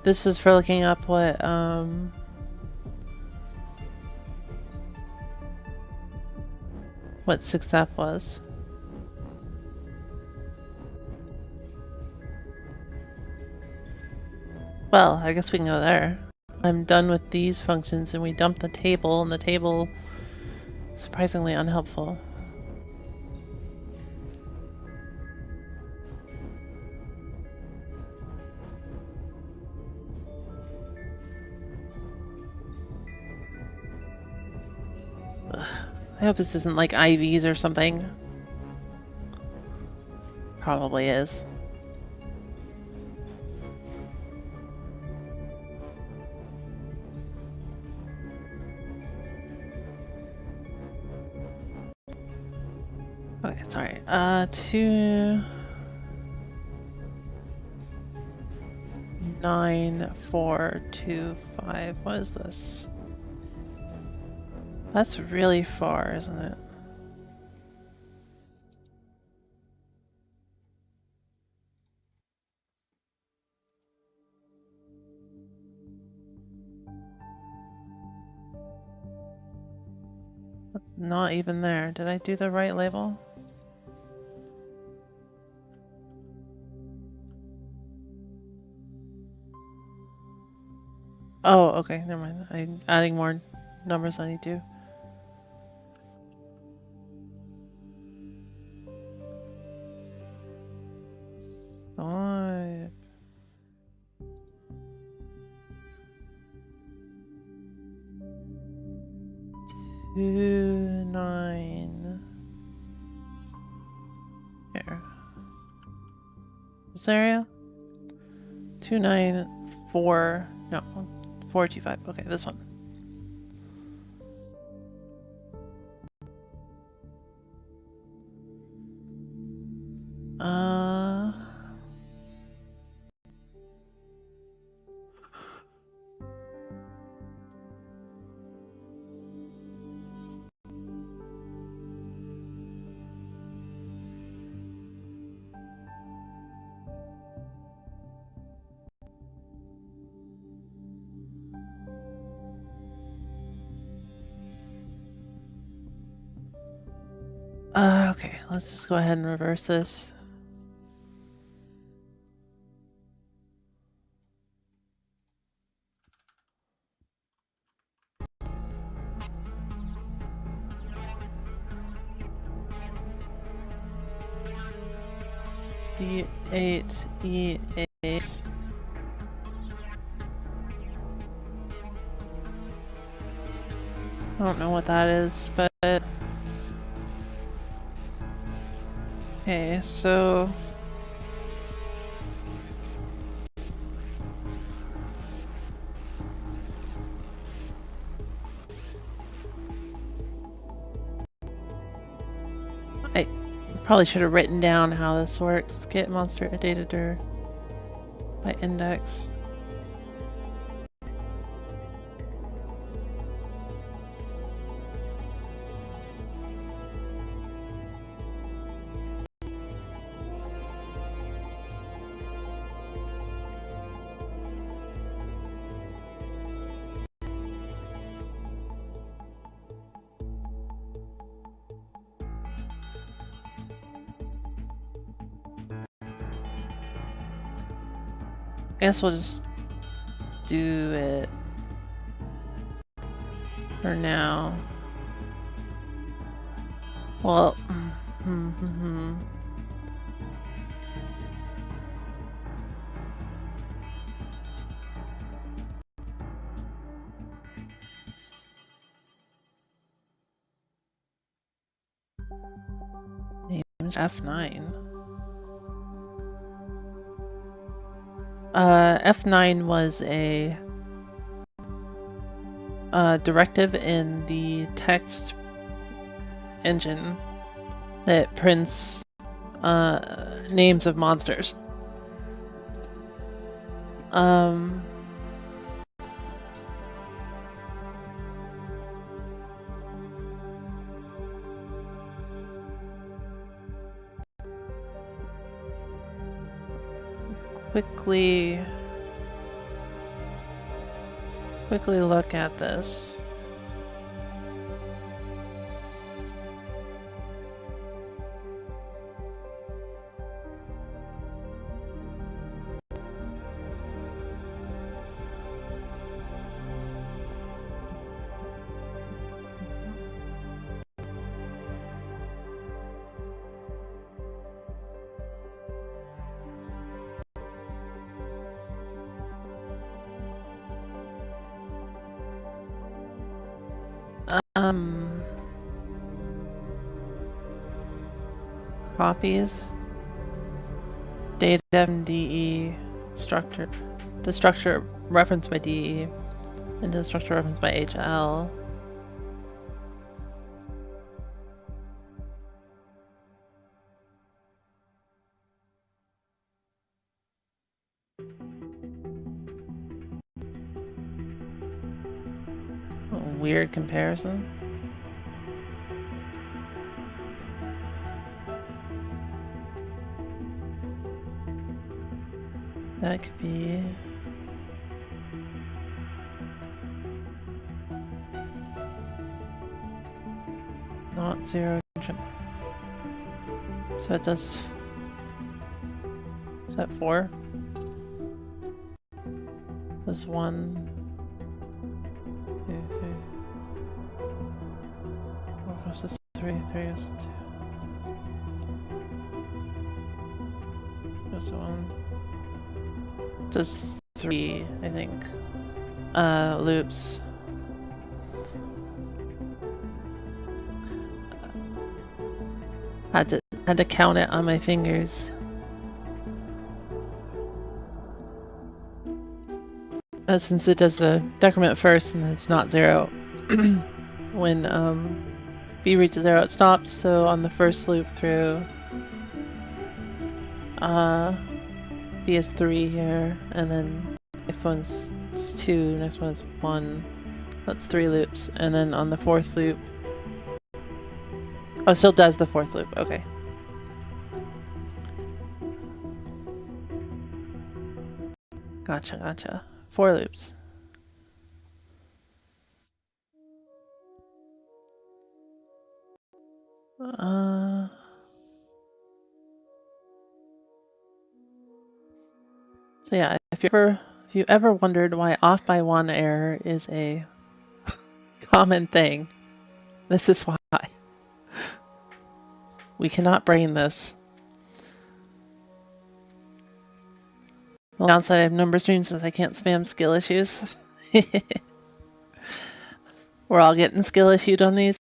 This is for looking up what, what 6F was. Well, I guess we can go there. I'm done with these functions and we dump the table, and the table is surprisingly unhelpful. Ugh. I hope this isn't like IVs or something. Probably is. Okay, sorry. 29425. What is this? That's really far, isn't it? That's not even there. Did I do the right label? Oh, okay, never mind. I'm adding more numbers than I need to. Stop. 2-9. Here. This area? 294. No, 425. Okay, this one. Okay, let's just go ahead and reverse this. B8, E8. I don't know what that is, but... Okay, so... I probably should have written down how this works. Get monster data dir by index. I guess we'll just do it for now. Well, name's F9. F9 was a directive in the text engine that prints names of monsters. Quickly look at this. Copies. Data and DE structure. The structure referenced by DE into the structure referenced by HL. Weird comparison. That could be... not zero. So it does... Is that 4? Does 1... 2, 3... 4 goes to 3, 3 goes to 2. Goes to 1. Does 3, I think, loops. Had to count it on my fingers. Since it does the decrement first and it's not 0. When B reaches 0 it stops, so on the first loop through B is 3 here, and then next one's 2, next one's 1. That's 3 loops, and then on the 4th loop... Oh, it still does the 4th loop, okay. Gotcha. 4 loops. So yeah, if you ever wondered why off by 1 error is a common thing, this is why. We cannot brain this. The downside of number streams is I can't spam skill issues. We're all getting skill issued on these.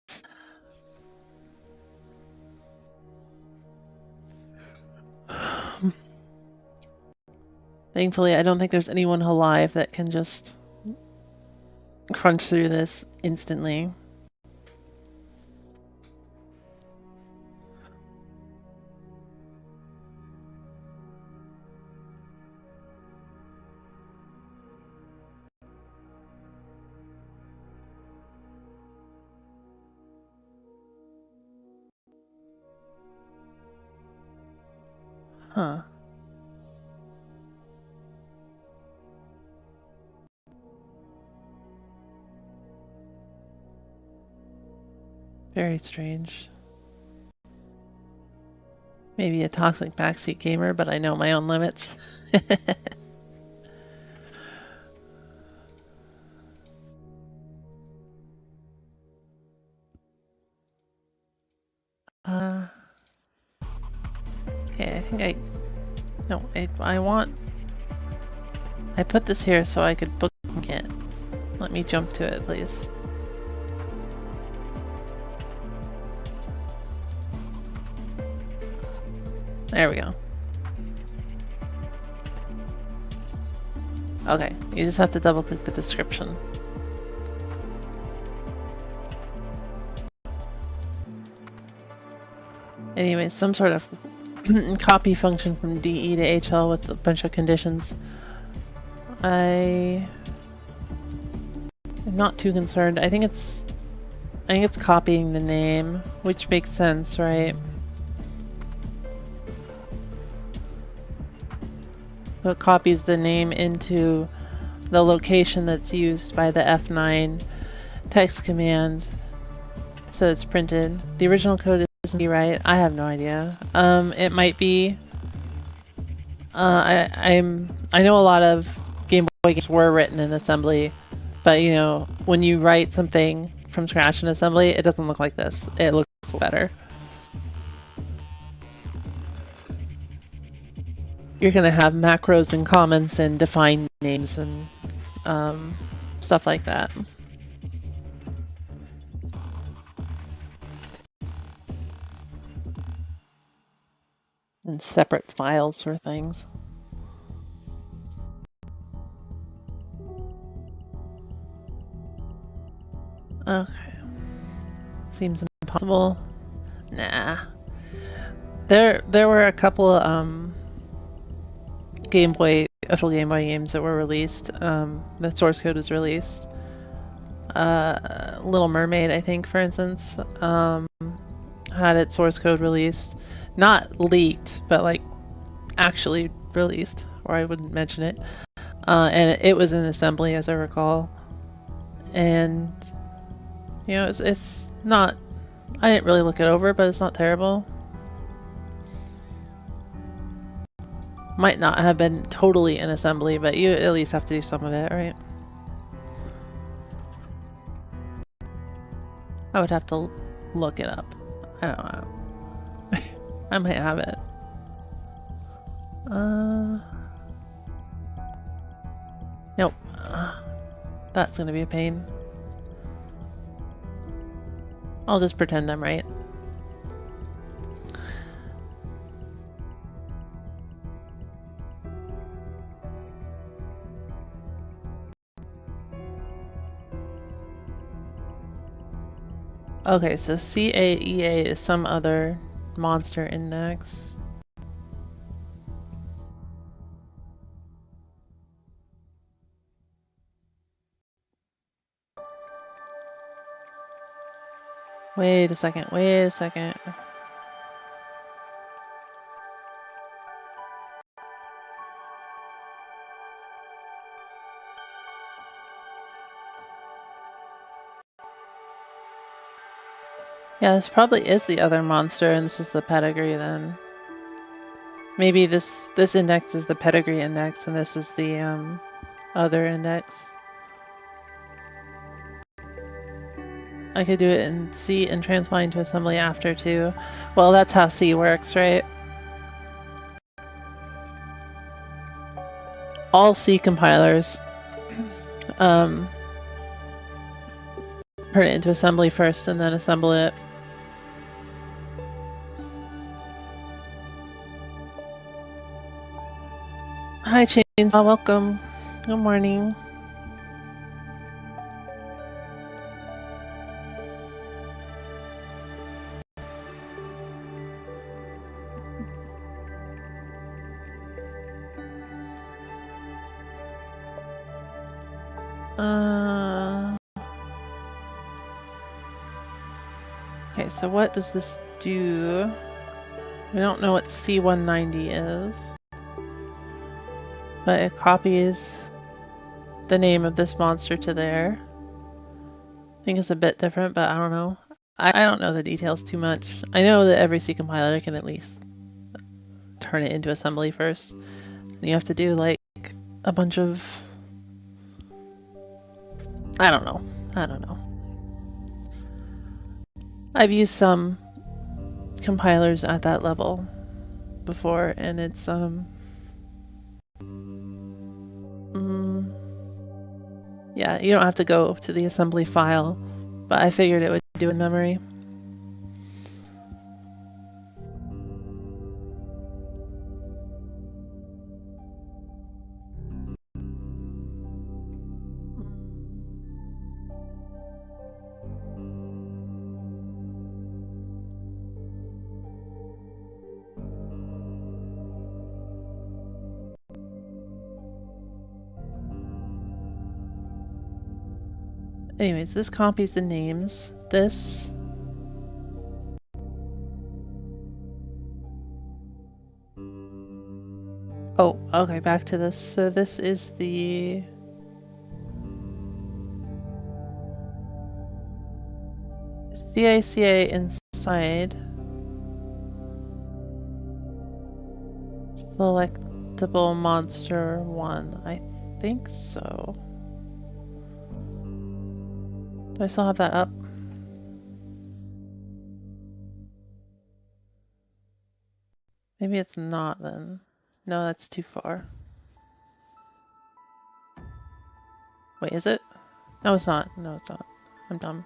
Thankfully, I don't think there's anyone alive that can just crunch through this instantly. Huh. Very strange. Maybe a toxic backseat gamer, but I know my own limits. Okay, I think no, I put this here so I could book it. Let me jump to it, please. There we go. Okay, you just have to double click the description. Anyway, some sort of copy function from DE to HL with a bunch of conditions. I'm not too concerned. I think it's copying the name, which makes sense, right? So it copies the name into the location that's used by the F9 text command, so it's printed. The original code isn't right. I have no idea. It might be. I know a lot of Game Boy games were written in assembly, but you know, when you write something from scratch in assembly, it doesn't look like this. It looks better. You're gonna have macros and comments and define names and stuff like that. And separate files for things. Okay. Seems impossible. Nah. There were a couple official Game Boy games that were released. The source code was released. Little Mermaid, I think, for instance, had its source code released. Not leaked, but like actually released, or I wouldn't mention it. And it was in assembly, as I recall. And you know, it's not. I didn't really look it over, but it's not terrible. Might not have been totally in assembly, but you at least have to do some of it, right? I would have to look it up. I don't know. I might have it. Nope. That's gonna be a pain. I'll just pretend I'm right. Okay, so CAEA is some other monster index. Wait a second, wait a second. Yeah, this probably is the other monster, and this is the pedigree then. Maybe this index is the pedigree index, and this is the other index. I could do it in C and transpile to assembly after too. Well, that's how C works, right? all C compilers turn it into assembly first and then assemble it. Hi, Chainsaw. Welcome. Good morning. Okay, so what does this do? We don't know what C190 is, but it copies the name of this monster to there. I think it's a bit different, but I don't know. I don't know the details too much. I know that every C compiler can at least turn it into assembly first. You have to do like a bunch of... I don't know. I've used some compilers at that level before, and it's yeah, you don't have to go to the assembly file, but I figured it would do in memory. Anyways, this copies the names. This... Oh, okay, back to this. So this is the... CICA inside. Selectable monster 1. I think so. Do I still have that up? Maybe it's not then. No, that's too far. Wait, is it? No, it's not. No, it's not. I'm dumb.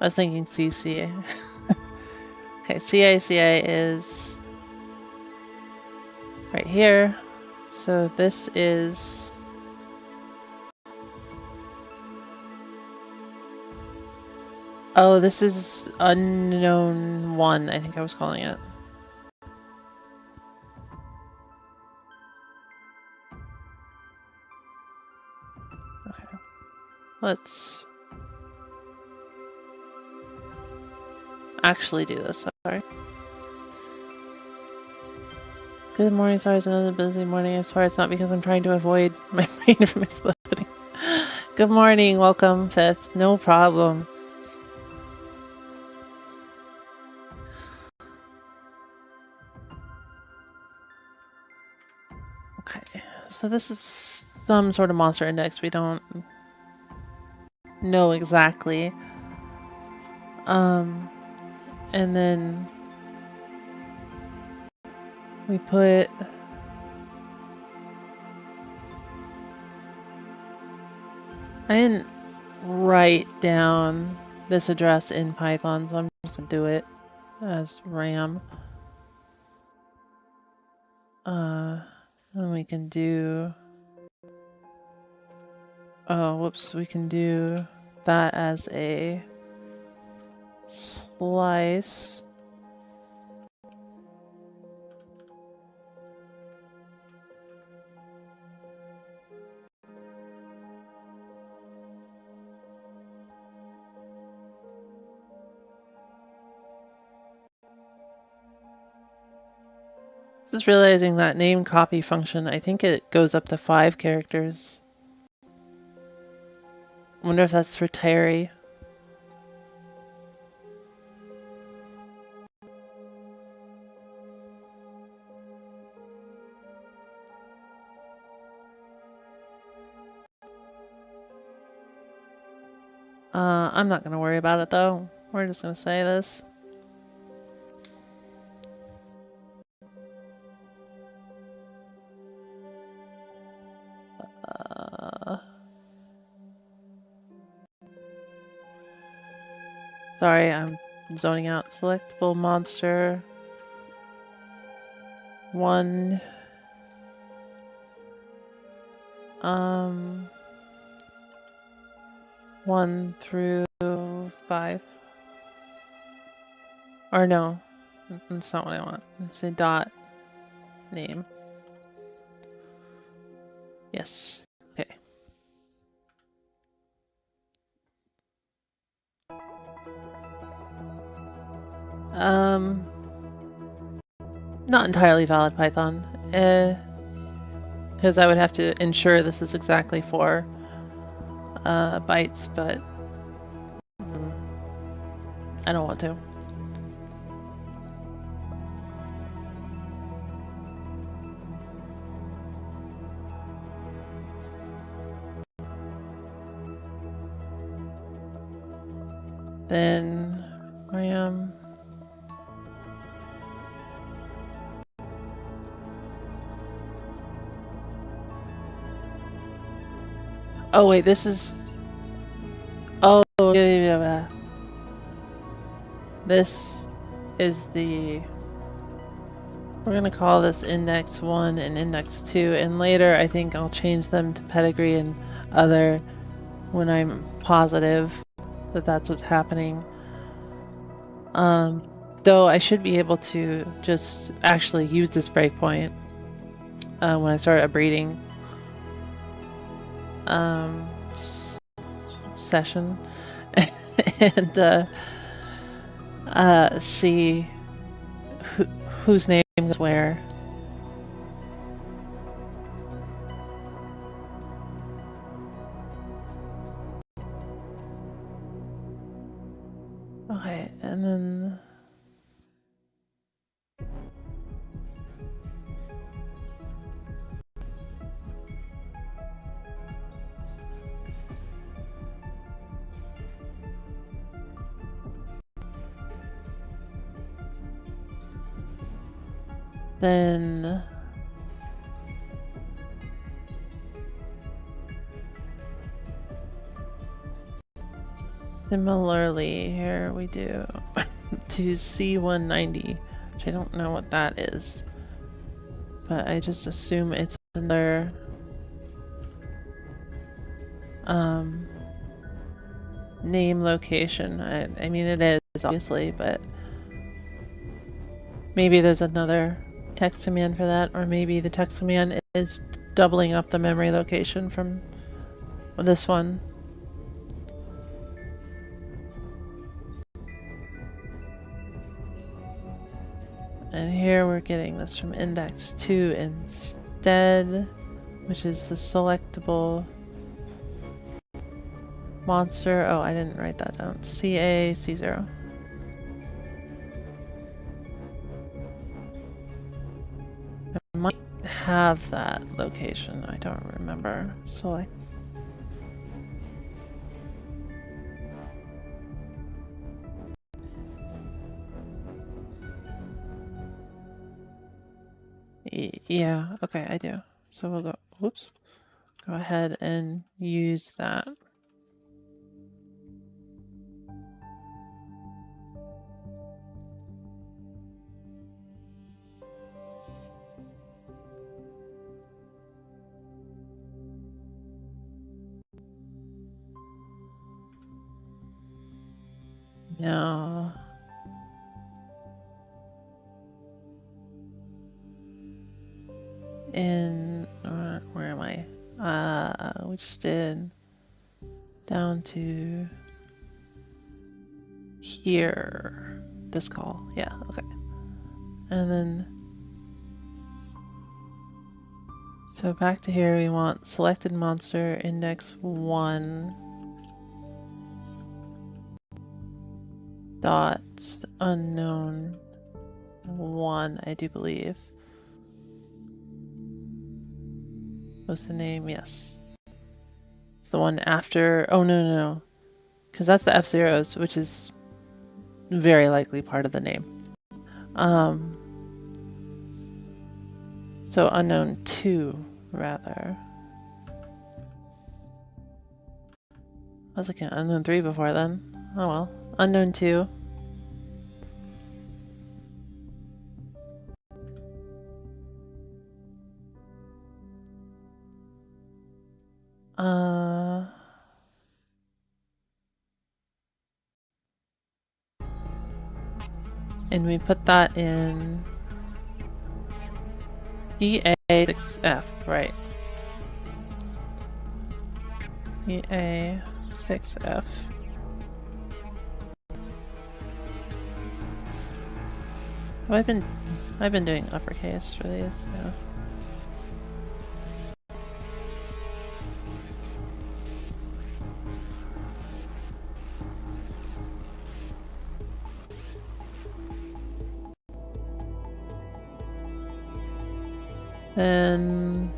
I was thinking CCA. Okay, CICA is right here. So this is... Oh, this is unknown 1, I think I was calling it. Okay. Let's actually do this, sorry. Good morning, sorry, it's another busy morning. I swear it's not because I'm trying to avoid my brain from exploding. Good morning, welcome, Fifth. No problem. Okay, so this is some sort of monster index. We don't know exactly. And then we put... I didn't write down this address in Python, so I'm just gonna do it as RAM. And we can do... Oh, whoops, we can do that as a slice. Just realizing that name copy function, I think it goes up to 5 characters. I wonder if that's for Terry. I'm not gonna worry about it though. We're just gonna say this. Sorry, I'm zoning out. Selectable monster. 1. 1 through 5. Or no, that's not what I want. It's a dot name. Yes. Okay. Not entirely valid Python. Because I would have to ensure this is exactly 4 bytes, but I don't want to. Then RAM. Oh wait, this is. Oh yeah. This is the. We're gonna call this index 1 and index 2, and later I think I'll change them to pedigree and other when I'm positive that that's what's happening. Though I should be able to just actually use this breakpoint when I start a breeding session and see whose name is where. Okay, and then similarly here we do to C190, which I don't know what that is, but I just assume it's another name location. I mean it is obviously, but maybe there's another text command for that, or maybe the text command is doubling up the memory location from this one. And here we're getting this from index 2 instead, which is the selectable monster. Oh, I didn't write that down. CA C0. I might have that location. I don't remember. Select. Yeah, okay, I do. So we'll go, whoops, go ahead and use that. Now, in where am I? We just did down to here. This call, yeah, okay. And then so back to here, we want selected monster index 1 dot unknown 1, I do believe. What's the name? Yes. It's the one after. Oh, no. Because that's the F-Zeros, which is very likely part of the name. So unknown 2, rather. I was looking at unknown 3 before then. Oh well. Unknown 2. And we put that in DA6F, right? DA6F. I've been doing uppercase for these, yeah. Then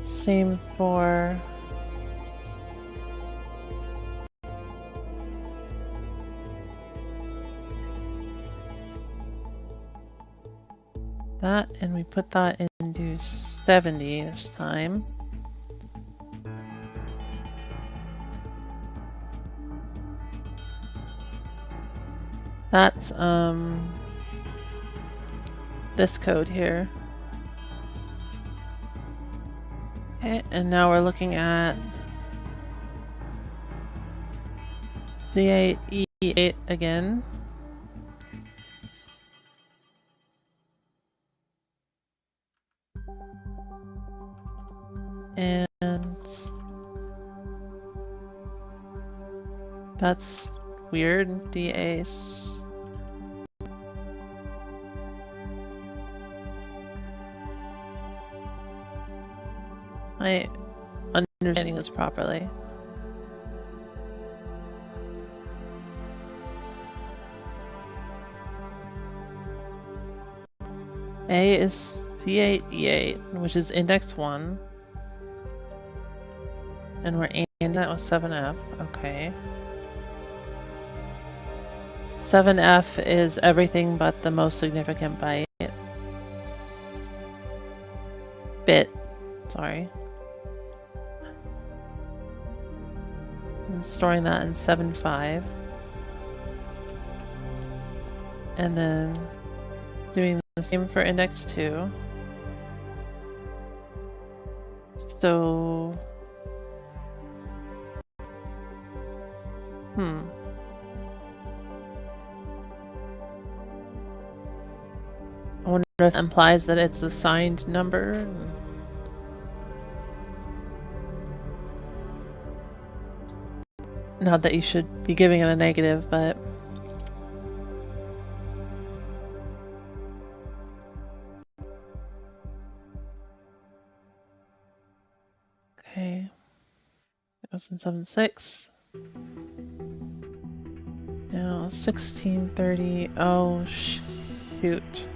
same for that, and we put that into 70 this time. That's this code here. Okay, and now we're looking at C8, E8 again. And that's weird, D-Ace. My understanding this properly. A is C8, E8, which is index 1. And we're aiming that with 7F, okay. 7F is everything but the most significant byte. Bit, sorry. And storing that in 7.5. And then doing the same for index 2. So... I wonder if it implies that it's a signed number. Not that you should be giving it a negative, but... Okay. It was in 7.6. Now 1630. Oh, shoot.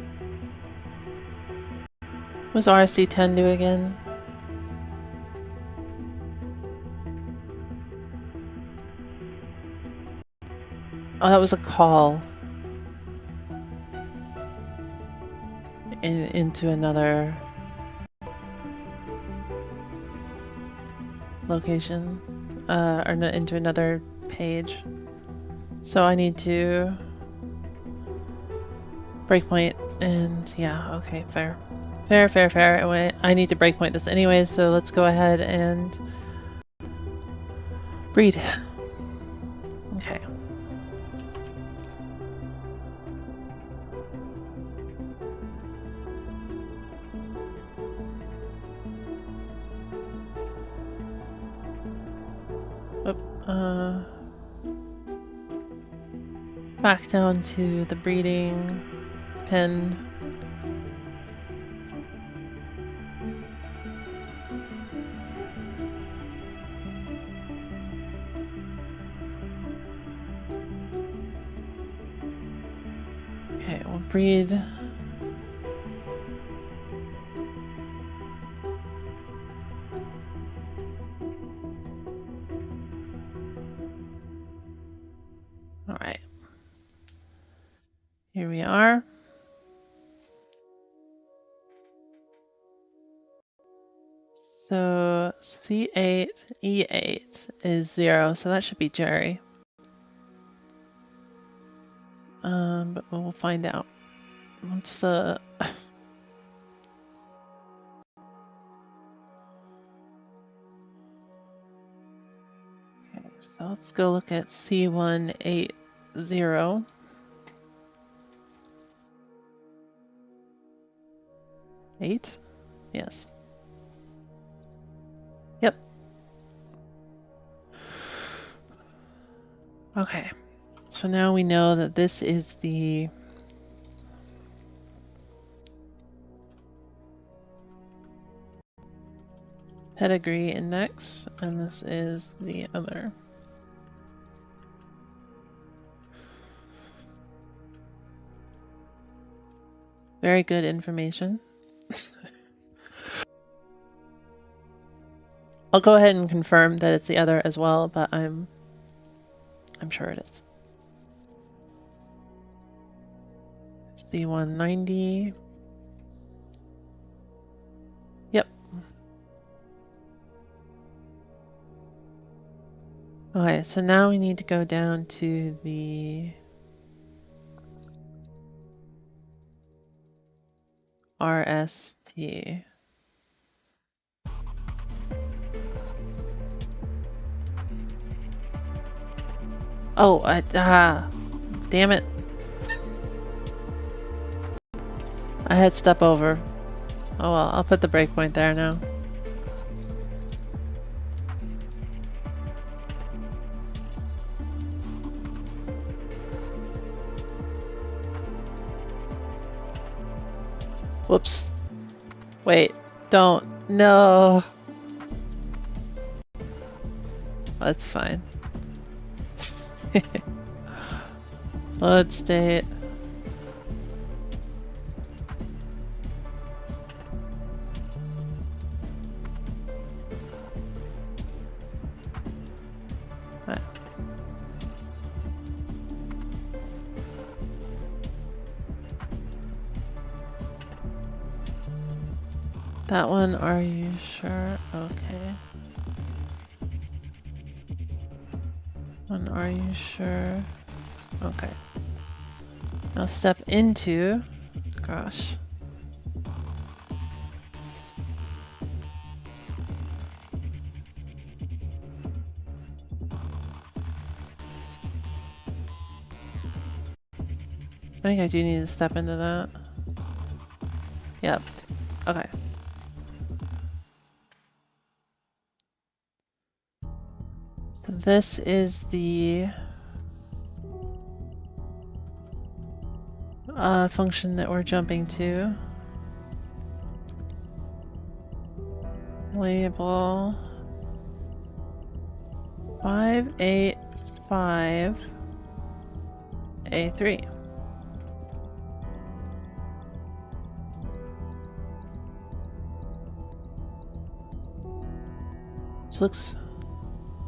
What was RSD 10 do again? Oh, that was a call. Into another location. Or into another page. So I need to breakpoint, and yeah, okay, fair. Fair. I need to breakpoint this anyways, so let's go ahead and read. Okay. Back down to the breeding pen. Okay, we'll breed. Here we are. So C8, E8 is 0, so that should be Jerry. But we'll find out. What's the... Okay, so let's go look at C180. 8? Yes. Yep. Okay. So now we know that this is the pedigree index, and this is the other. Very good information. I'll go ahead and confirm that it's the other as well, but I'm sure it is. C190. Yep. Okay, so now we need to go down to the RST. Oh, damn it. I had step over. Oh well, I'll put the breakpoint there now. Whoops. Wait, don't. No. That's fine. Load state. Right. That one, are you sure? Okay. One, are you sure? Okay. Now step into, gosh. I think I do need to step into that. Yep. Okay. So this is the function that we're jumping to. Label 585 A3. This looks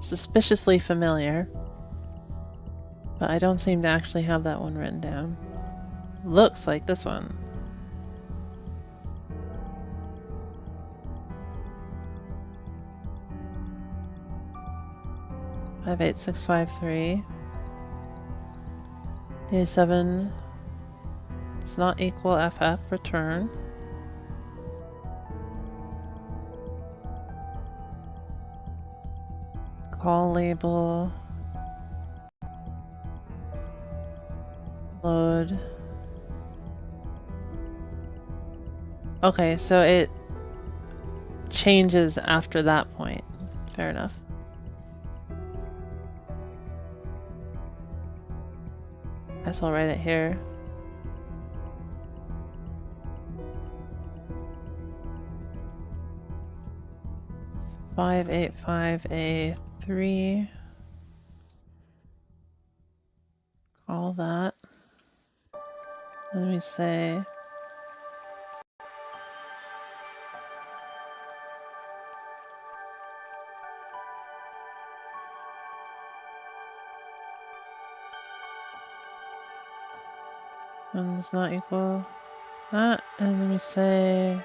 suspiciously familiar, but I don't seem to actually have that one written down. Looks like this one. Five eight six five three. A7 does not equal FF return. Call label. Load. Okay, so it changes after that point. Fair enough. Guess I'll write it here. Five eight five A3. Call that. Let me say and does not equal that. And let me say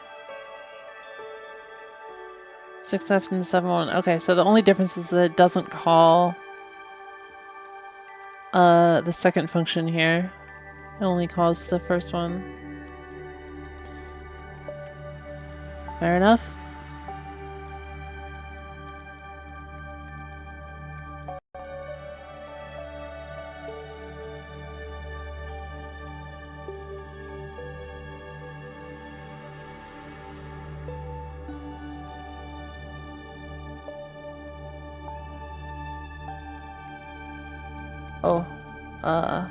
6F and 7-1. Okay, so the only difference is that it doesn't call the second function here. It only calls the first one. Fair enough. Oh, uh...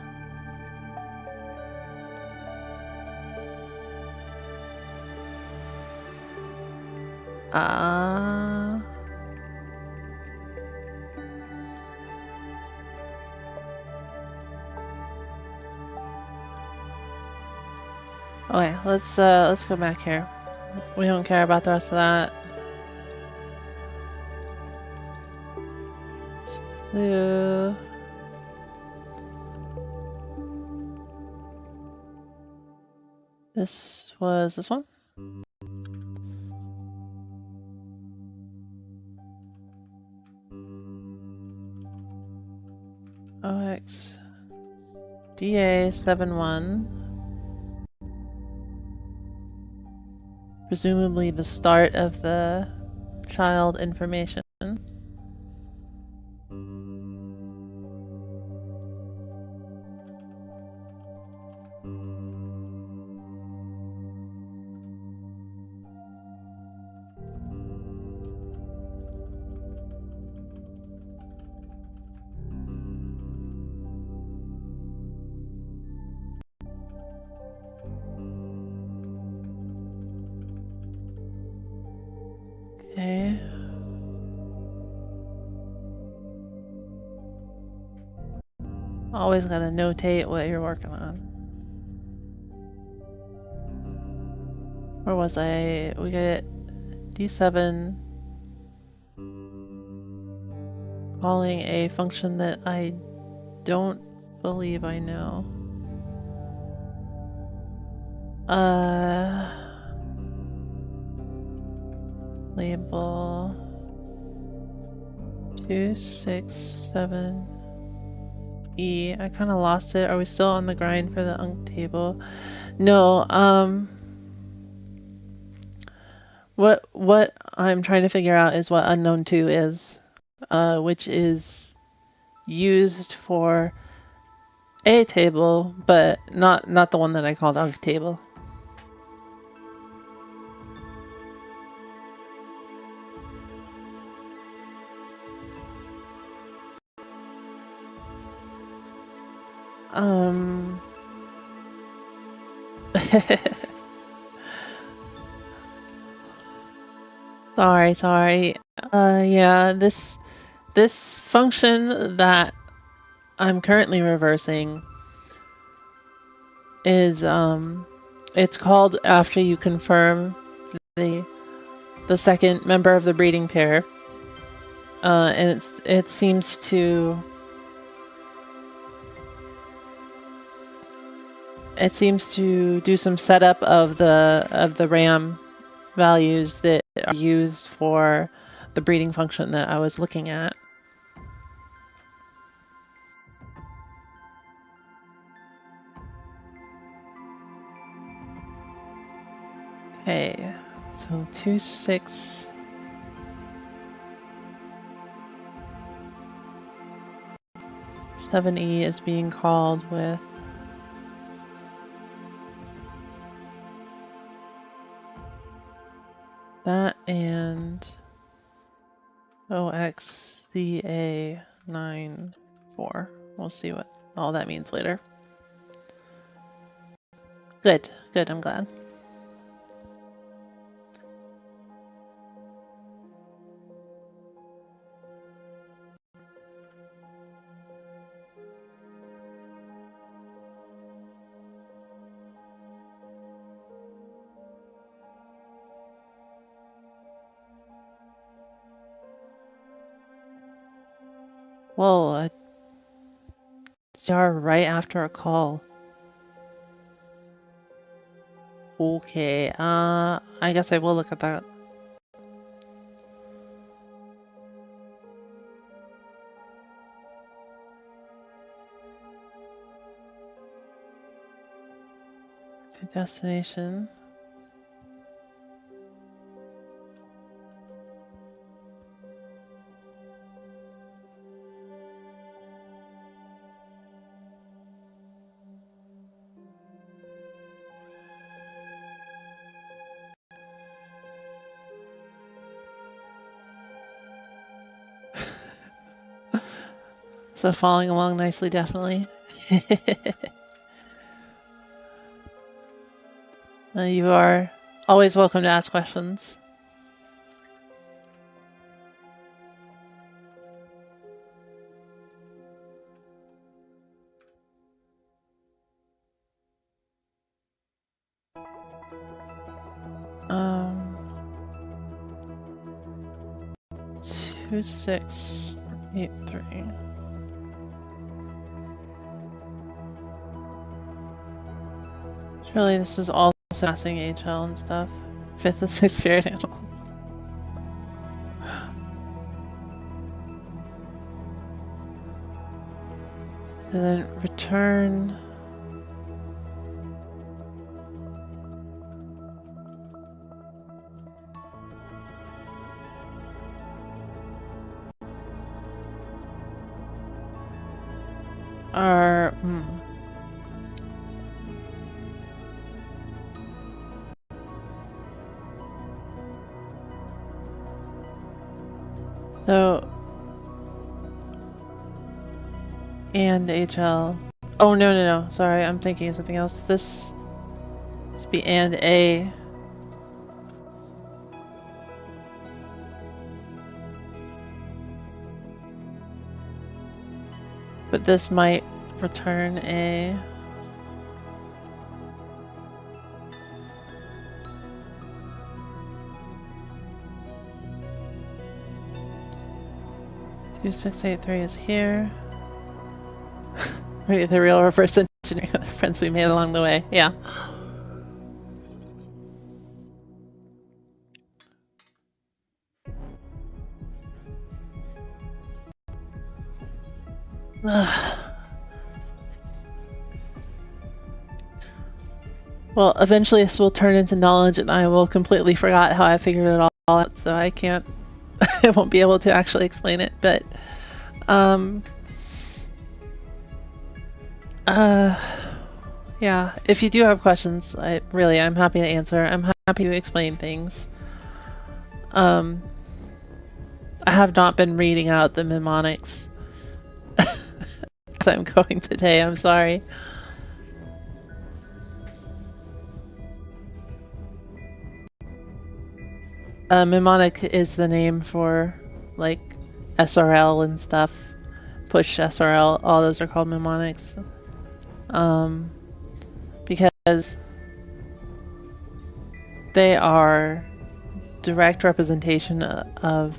Okay, let's go back here. We don't care about the rest of that. So... This was this one? OX DA 7-1. Presumably the start of the child information. Okay. Always gotta notate what you're working on. Where was I? We get D7 calling a function that I don't believe I know. Label 267E. I kind of lost it. Are we still on the grind for the unc table? No, what I'm trying to figure out is what unknown 2 is, which is used for a table, but not the one that I called unc table. Sorry. Yeah, this function that I'm currently reversing is it's called after you confirm the second member of the breeding pair, and it seems to do some setup of the RAM values that are used for the breeding function that I was looking at. Okay, so 26. Seven E is being called with that and OXCA94. We'll see what all that means later. Good, I'm glad. Whoa, CR right after a call. Okay, I guess I will look at that. To destination. So following along nicely, definitely. You are always welcome to ask questions. Um, 2683. Surely this is also passing HL and stuff. Fifth is my spirit animal. So then return. Our So and HL. Oh no. Sorry, I'm thinking of something else. This be and A. But this might return A. Two 683 is here. Maybe the real reverse engineering of the friends we made along the way. Yeah. Well, eventually this will turn into knowledge and I will completely forgot how I figured it all out, so I can't I won't be able to actually explain it, but yeah, if you do have questions, I'm happy to answer. I'm happy to explain things. I have not been reading out the mnemonics as I'm going today, I'm sorry. Mnemonic is the name for like SRL and stuff. Push SRL, all those are called mnemonics. Because they are direct representation of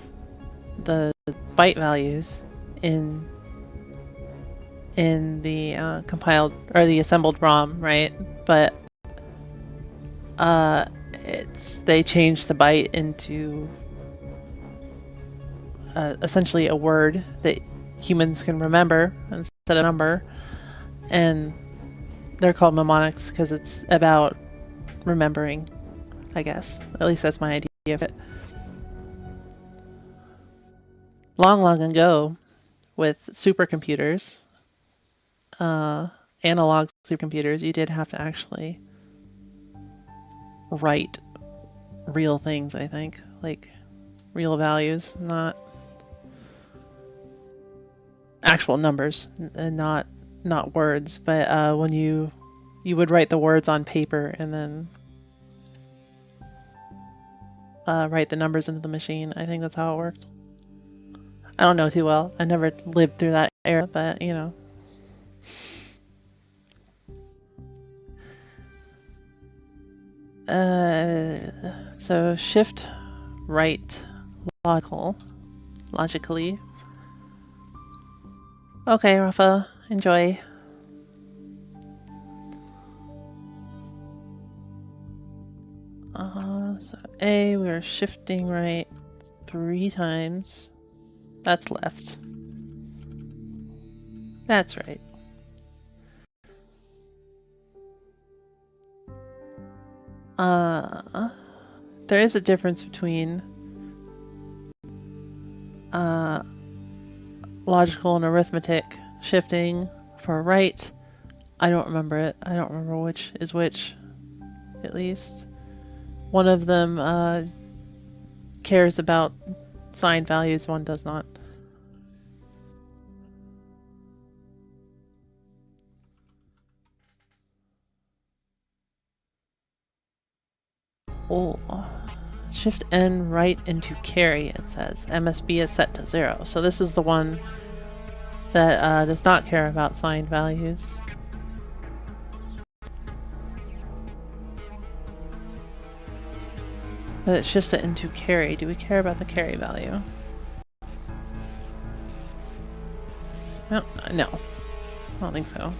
the byte values in the compiled or the assembled ROM, right? But they change the byte into essentially a word that humans can remember instead of a number, and they're called mnemonics because it's about remembering, I guess. At least that's my idea of it. Long ago, with supercomputers, analog supercomputers, you did have to actually write real things, I think. Like real values, not actual numbers, and not words. But when you would write the words on paper and then write the numbers into the machine. I think that's how it worked. I don't know too well. I never lived through that era, but you know. So shift right logically. Okay, Rafa, enjoy. So A, we're shifting right 3 times. That's left. That's right. There is a difference between logical and arithmetic shifting for right. I don't remember it. I don't remember which is which, at least. One of them cares about sign values, one does not. Oh. Shift N right into carry, it says. MSB is set to 0. So this is the one that does not care about signed values. But it shifts it into carry. Do we care about the carry value? No, no. I don't think so.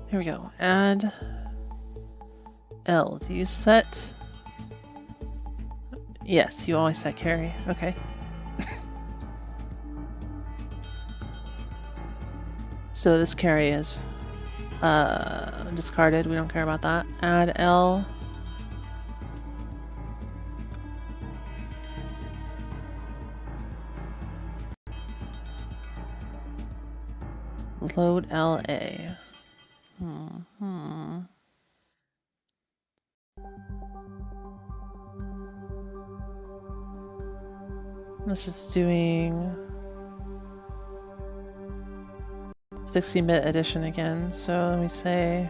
Here we go. Add L. Do you set? Yes, you always set carry. Okay. So this carry is discarded. We don't care about that. Add L. Load LA. This is doing 16-bit addition again. So let me say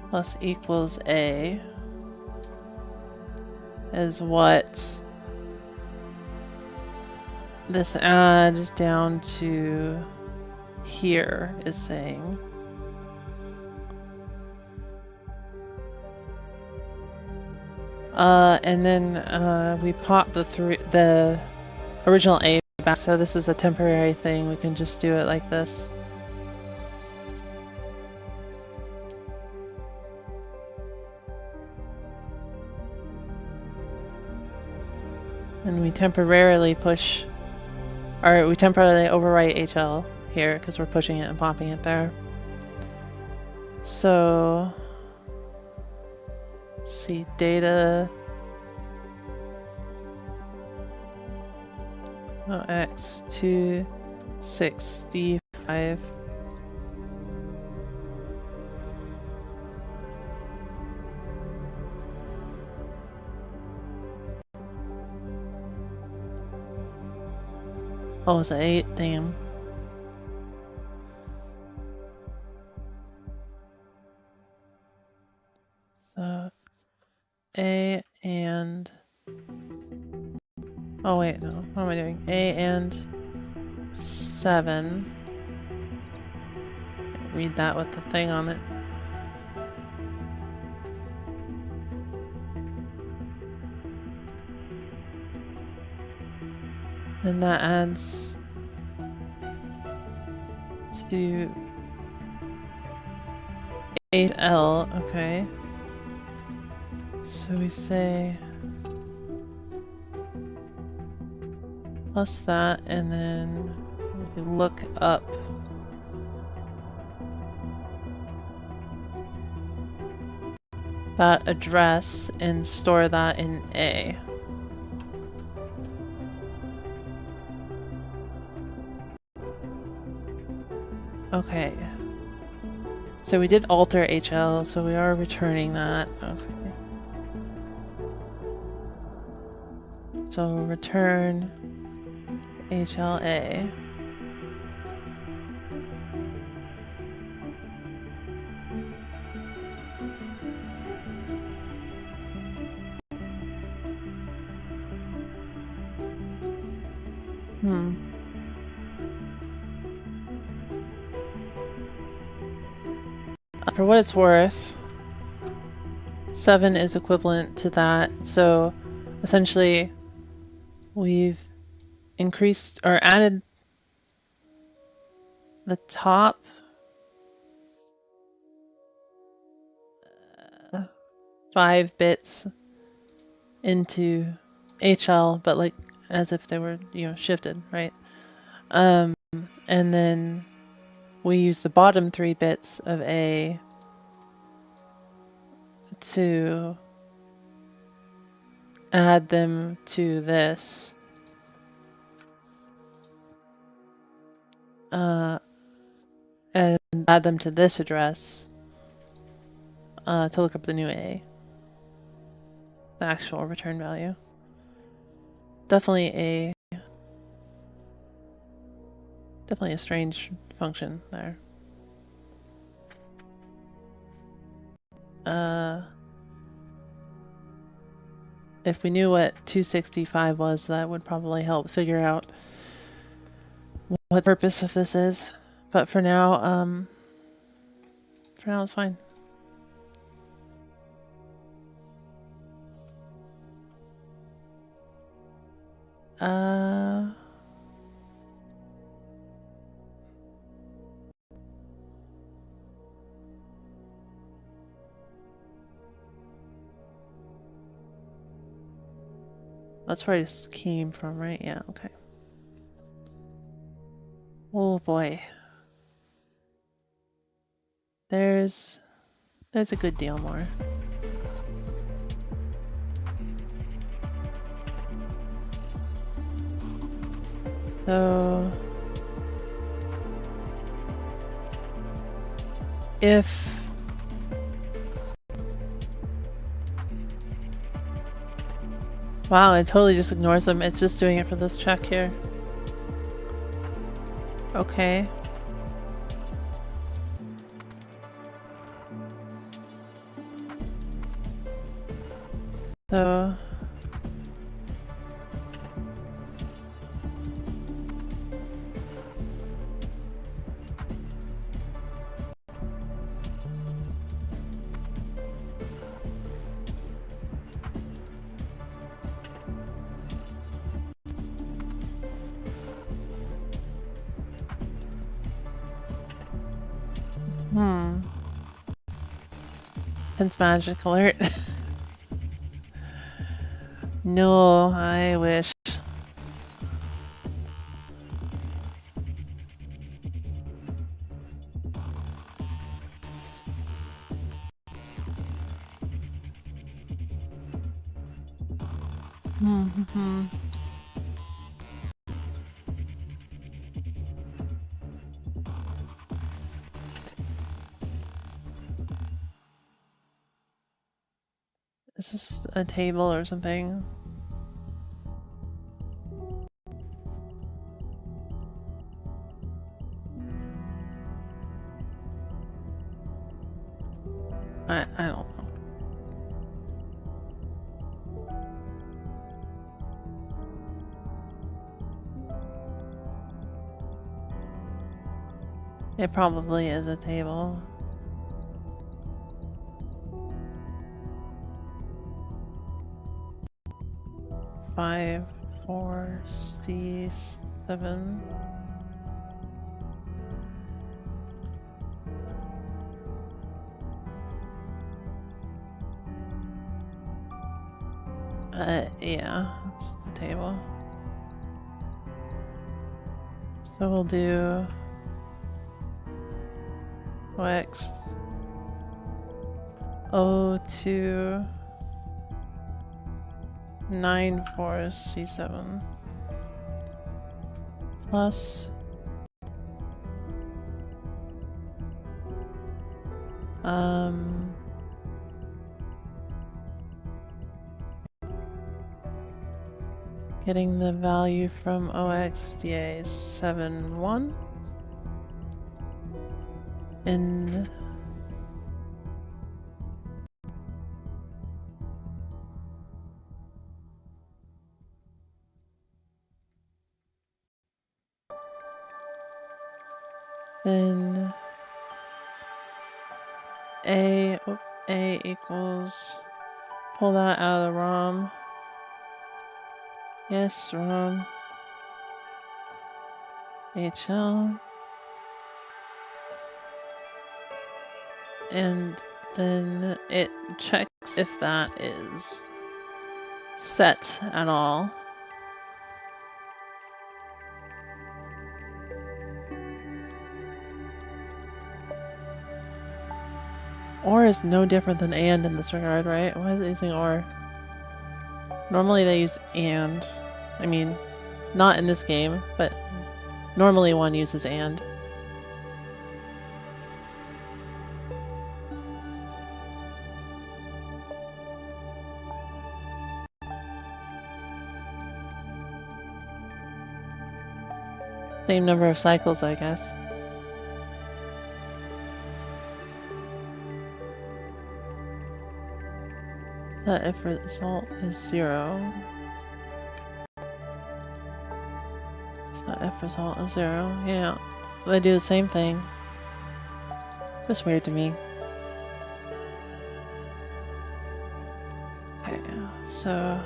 plus equals A is what this add down to here is saying. And then we pop the original A back, so this is a temporary thing. We can just do it like this. And we temporarily push, or we temporarily overwrite HL here because we're pushing it and popping it there. So, let's see, data X 265. Oh, it's an 8, damn. So, A and... Oh wait, no, what am I doing? A and 7. Read that with the thing on it. Then that adds to 8L, okay. So we say plus that, and then we look up that address and store that in A. Okay. So we did alter HL, so we are returning that. Okay. So return HLA. For what it's worth, 7 is equivalent to that. So essentially, we've increased or added the top 5 bits into HL, but like as if they were, shifted, right? And then we use the bottom 3 bits of A to add them to this. And add them to this address to look up the new A. The actual return value. Definitely a strange function there. If we knew what 265 was, that would probably help figure out what the purpose of this is. But for now it's fine. That's where it came from, right? Yeah, okay. Oh boy. There's a good deal more. So if wow, it totally just ignores them. It's just doing it for this check here. Okay. So It's magic alert. No, I wish. Is this a table or something? I don't know. It probably is a table. Five, 4, C7. Yeah, it's just a table. So we'll do OX 02 94 C7 plus getting the value from OXDA 71 and A equals, pull that out of the ROM. Yes, ROM. HL. And then it checks if that is set at all. OR is no different than AND in this regard, right? Why is it using OR? Normally they use AND. I mean, not in this game, but normally one uses AND. Same number of cycles, I guess. Set if result is 0. Set if result is 0. Yeah, they do the same thing. Just weird to me. Okay, so...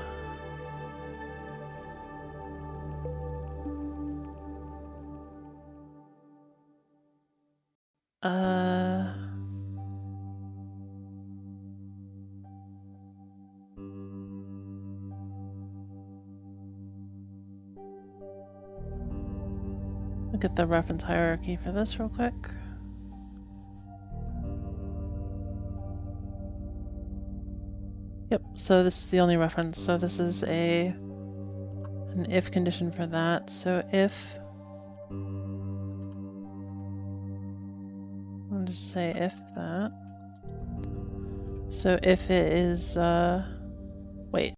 Look at the reference hierarchy for this real quick. Yep, so this is the only reference. So this is an if condition for that. So if... I'll just say if that. So if it is, wait.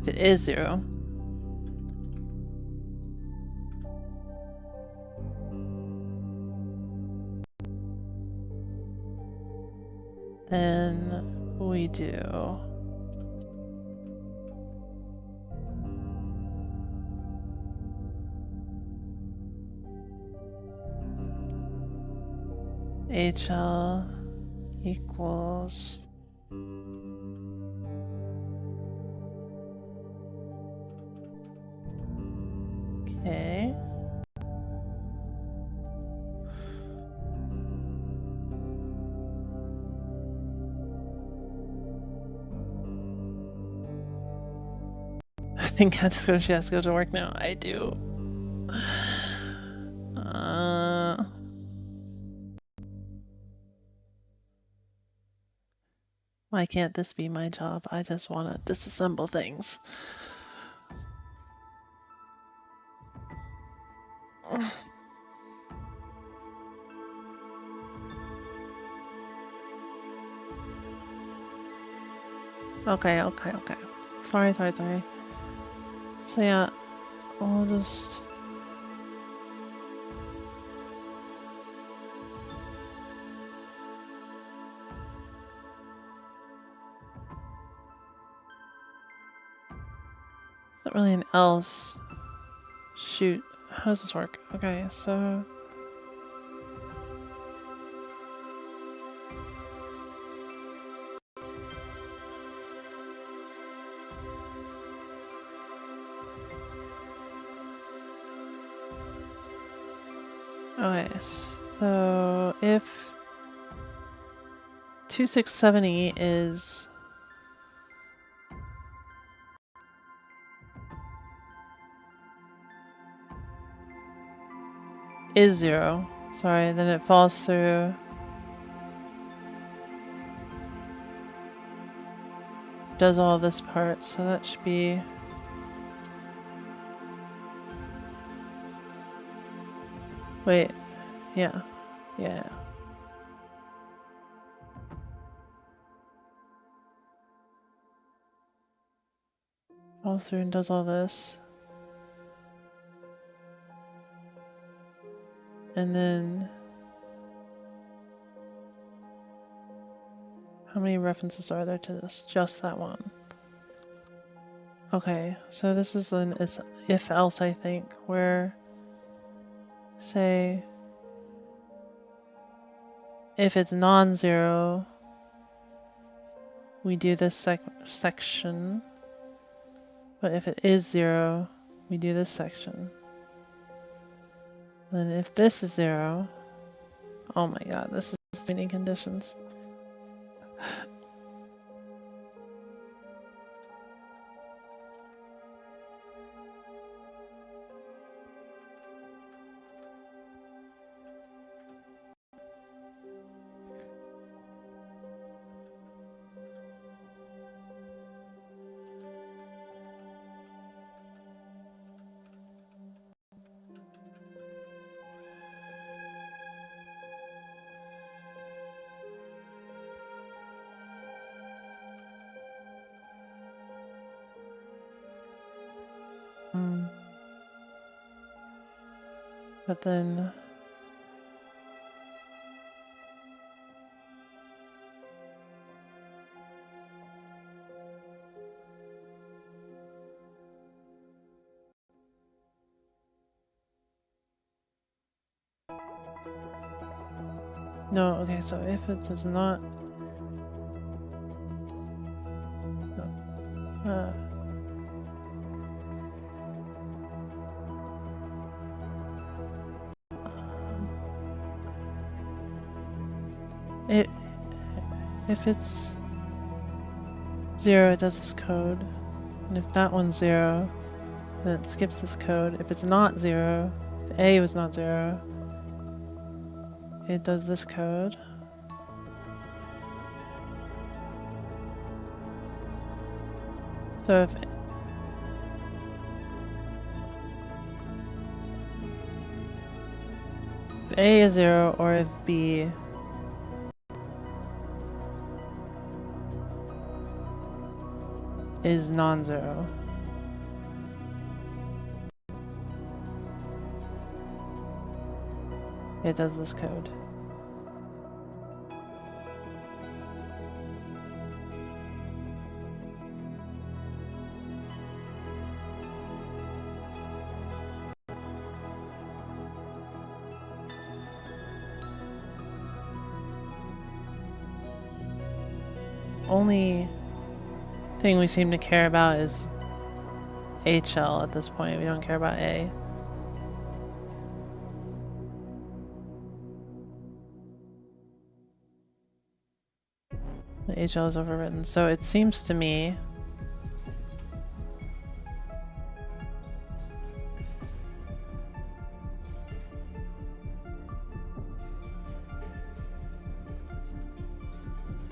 If it is 0. Then we do HL equals okay. I think she has to go to work now. I do. Why can't this be my job? I just want to disassemble things. Okay. Sorry. So yeah, I'll just... It's not really an else. Shoot. How does this work? Okay, so... Okay, so if 2670 is is 0. Sorry, then it falls through. Does all this part, so that should be... Wait, yeah. Falls through and does all this. And then... How many references are there to this? Just that one. Okay, so this is an if-else, I think, where... Say... if it's non-zero, we do this section. But if it is 0, we do this section. Then if this is 0, oh my god, this is too many conditions. But then no, okay, so if it does not if it's 0, it does this code. And if that one's 0, then it skips this code. If it's not 0, if A was not 0, it does this code. So if A is 0 or if B is non-zero, it does this code. Only thing we seem to care about is HL at this point. We don't care about A. The HL is overwritten. So it seems to me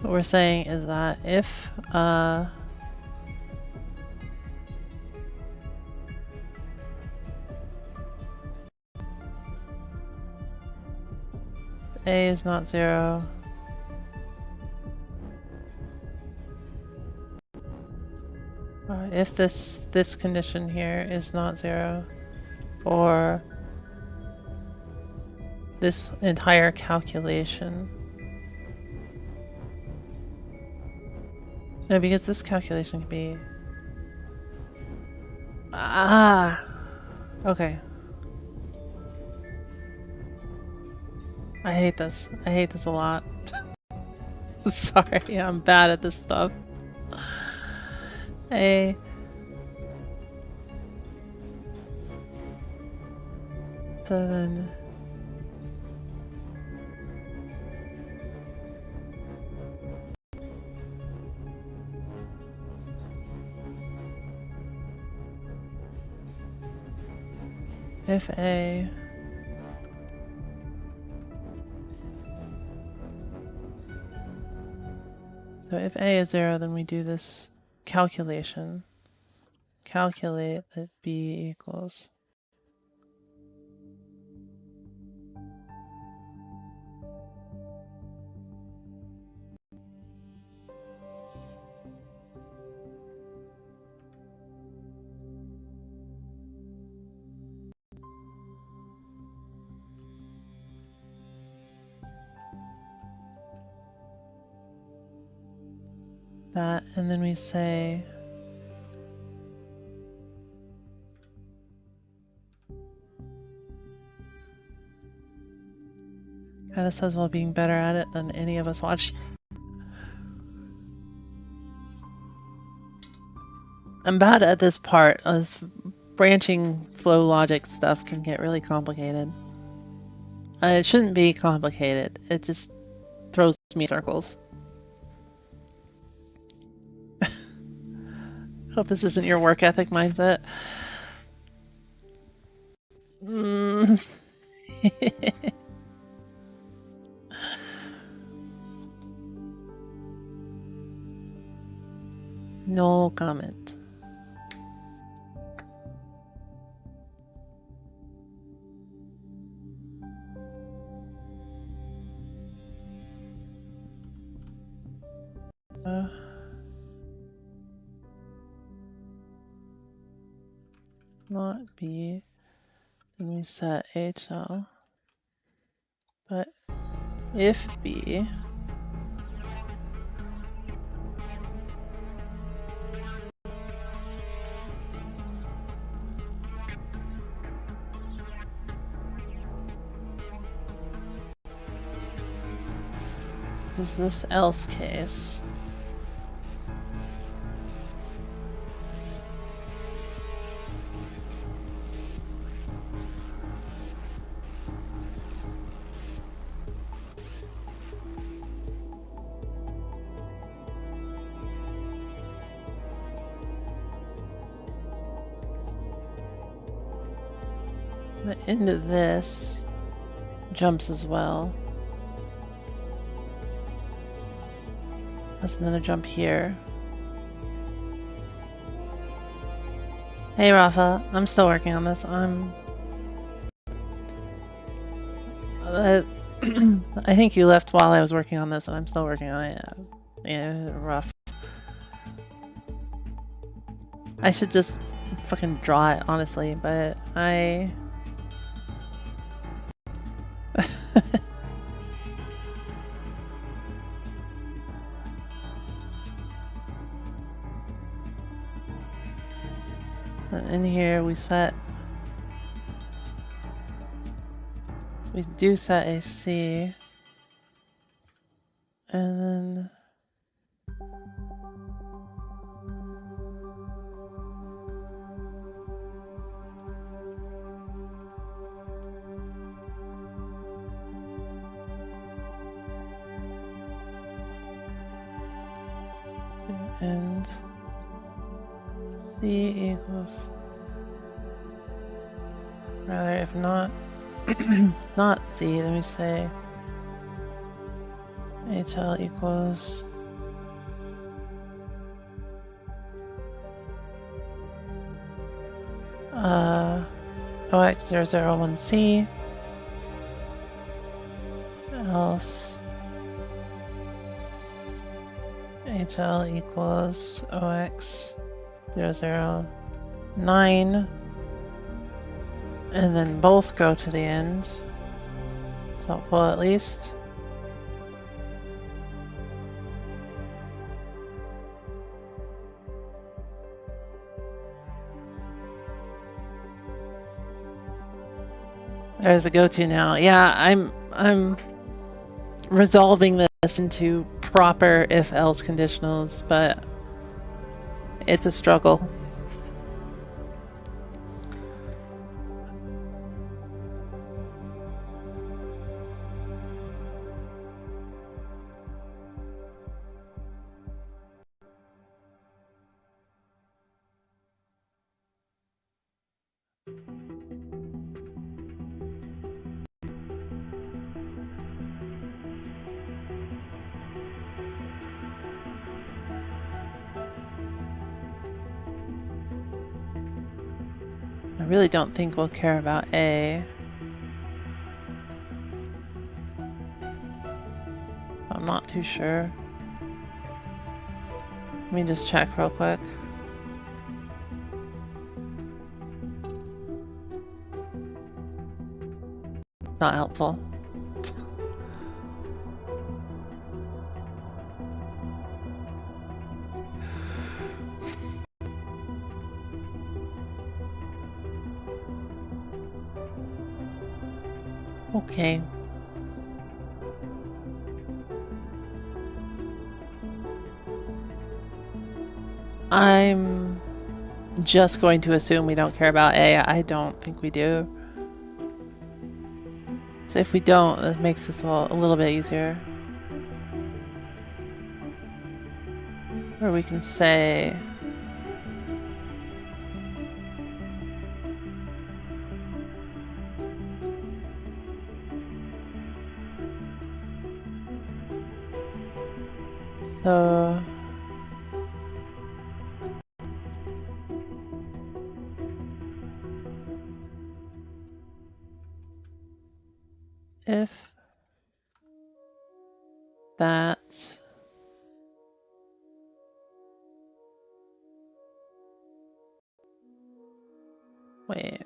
what we're saying is that if A is not 0, if this condition here is not 0, or this entire calculation. No, because this calculation can be... Okay. I hate this. I hate this a lot. Sorry, I'm bad at this stuff. So then... if A so if A is 0, then we do this calculation. Calculate that B equals that, and then we say Kind of says well being better at it than any of us watch. I'm bad at this part. This branching flow logic stuff can get really complicated. It shouldn't be complicated. It just throws me in circles. Hope this isn't your work ethic mindset. No comment. Not B. Then we set HL. But if B. Is this else case? The end of this jumps as well. That's another jump here. Hey Rafa, I'm still working on this. I think you left while I was working on this and I'm still working on it. Yeah, rough. I should just fucking draw it, honestly, but I... In here we do set a C, and then and C equals, rather if not not C, let me say HL equals OX001C, else HL equals OX009, and then both go to the end. It's helpful at least. There's a go-to now. Yeah, I'm resolving this into proper if-else conditionals, but it's a struggle. I really don't think we'll care about A. I'm not too sure. Let me just check real quick. Not helpful. Okay. I'm just going to assume we don't care about A. I don't think we do. So if we don't, it makes this all a little bit easier. Or we can say... So... if that wait.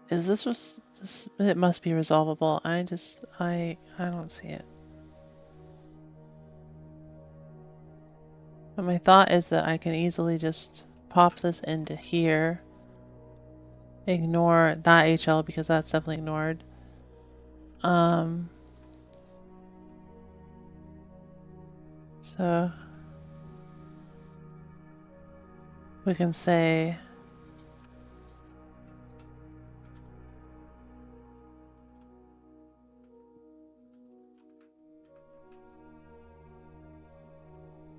Is this was this, it must be resolvable. I don't see it. But my thought is that I can easily just pop this into here. Ignore that HL because that's definitely ignored. So we can say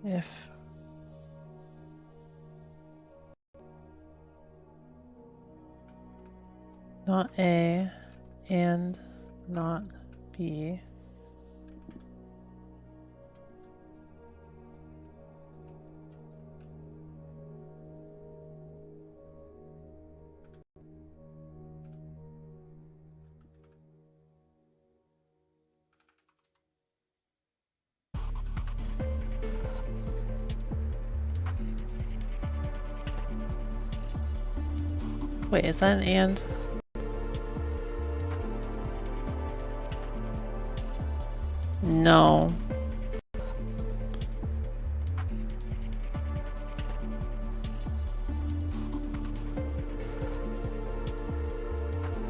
if not A and not B, wait, is that an and? No.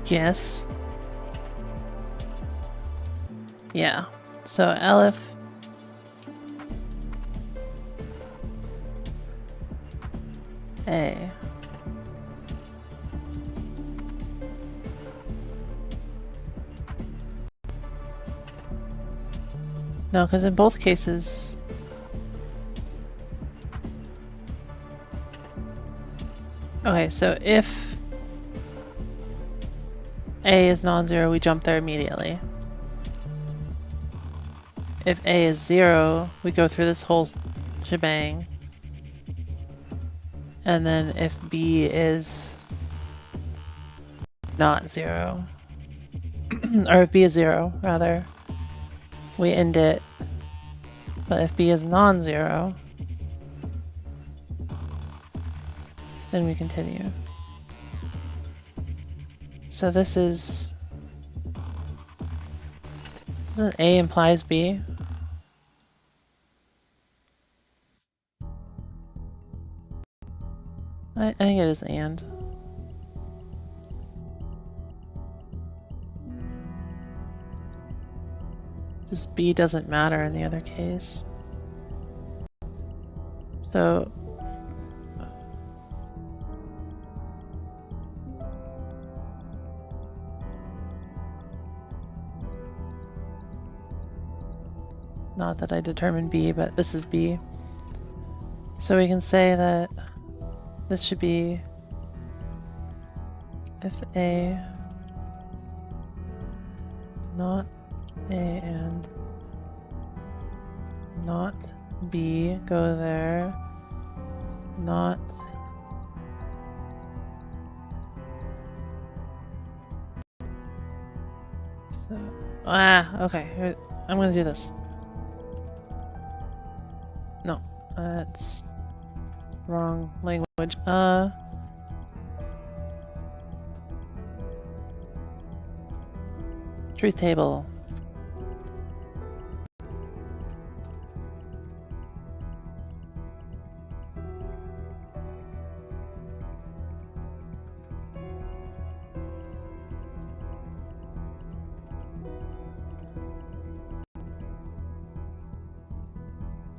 Yes. Yeah. So Aleph A. No, because in both cases... Okay, so if A is non-zero, we jump there immediately. If A is 0, we go through this whole shebang. And then if B is not 0, or if B is 0, rather, we end it. But if B is non-zero, then we continue. So this is... Isn't A implies B? I think it is and. Just B doesn't matter in the other case. So... Not that I determined B, but this is B. So we can say that this should be if A, not A and not B, go there, not so, okay, I'm gonna do this. No, that's wrong language. Truth table.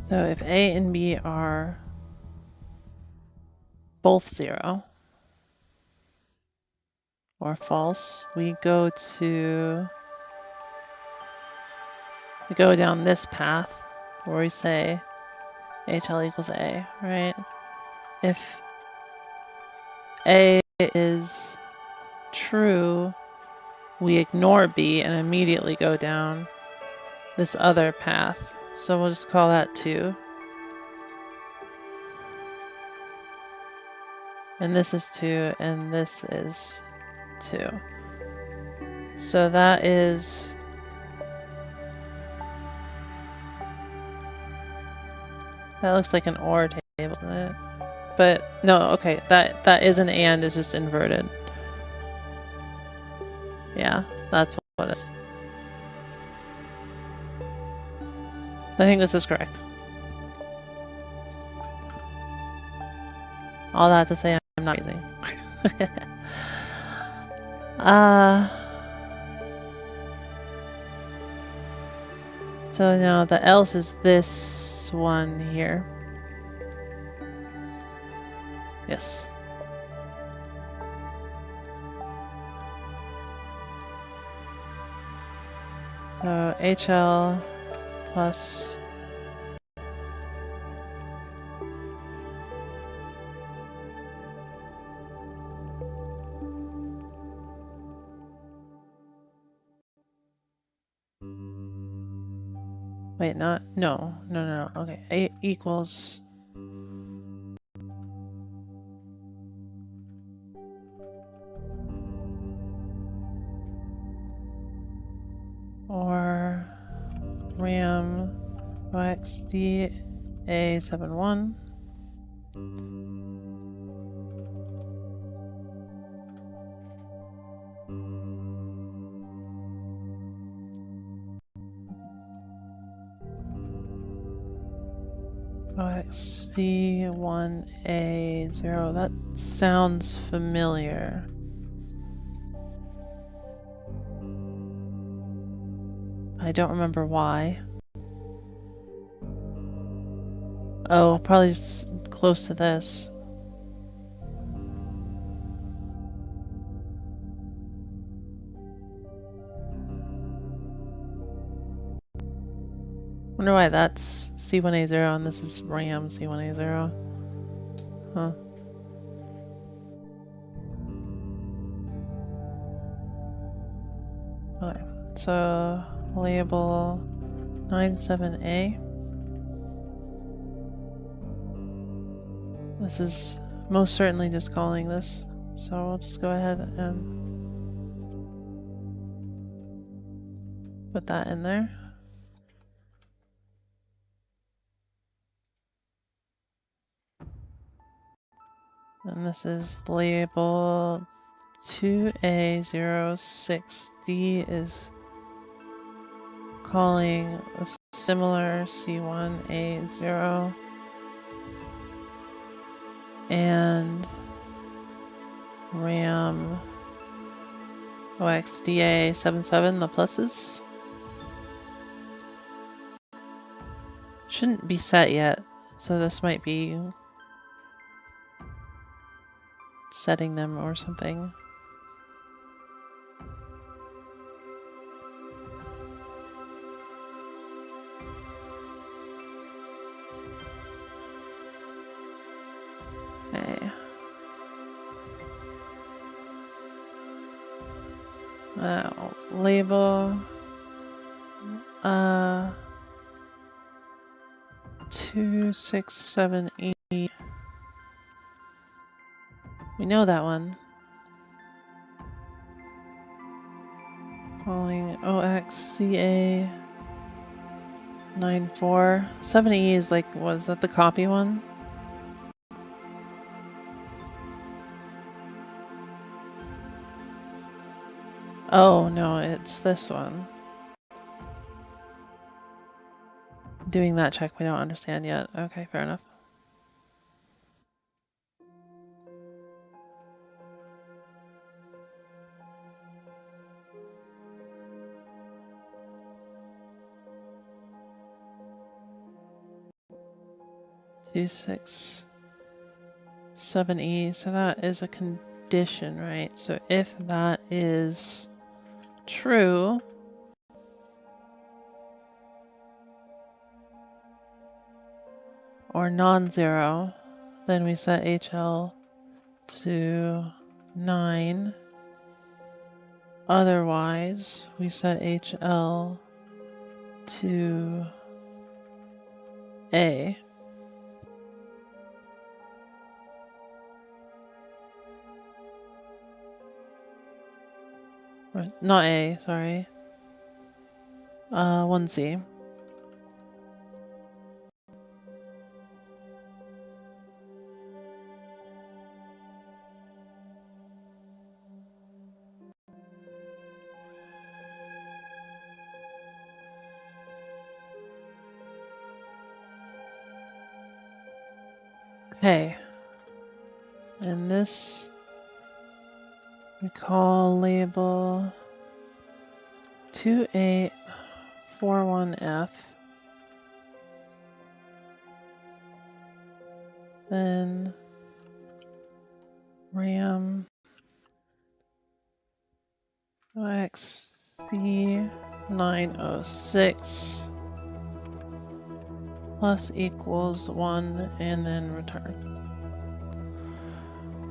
So if A and B are both 0 or false, we go down this path where we say HL equals A, right? If A is true, we ignore B and immediately go down this other path. So we'll just call that 2. And this is 2, and this is 2. So that is... that looks like an OR table, doesn't it? But no, okay, that is an AND, it's just inverted. Yeah, that's what it is. So I think this is correct. All that to say, I'm not using. So now the else is this one here. Yes. So HL plus wait, not no. Okay, A equals or RAM OXD A71 OXD1A0. That sounds familiar. I don't remember why. Oh, probably just close to this. Wonder why that's C1A0 and this is RAM C1A0. Huh. Okay, so label 97A. This is most certainly just calling this, so we'll just go ahead and put that in there. And this is label 2A06. D is calling a similar C1A0. And RAM OXDA77, the pluses. Shouldn't be set yet, so this might be setting them or something. Okay. Label 267E. We know that one. Calling OXCA 94. 7E is like, was that the copy one? Oh no, it's this one. Doing that check we don't understand yet. Okay, fair enough. 2, 6, 7e. So that is a condition, right? So if that is true, or non-zero, then we set HL to 9. Otherwise, we set HL to A. Not A, sorry. 1C. Okay. And this we call label 2841F. Then RAM XC906 plus equals 1 and then return.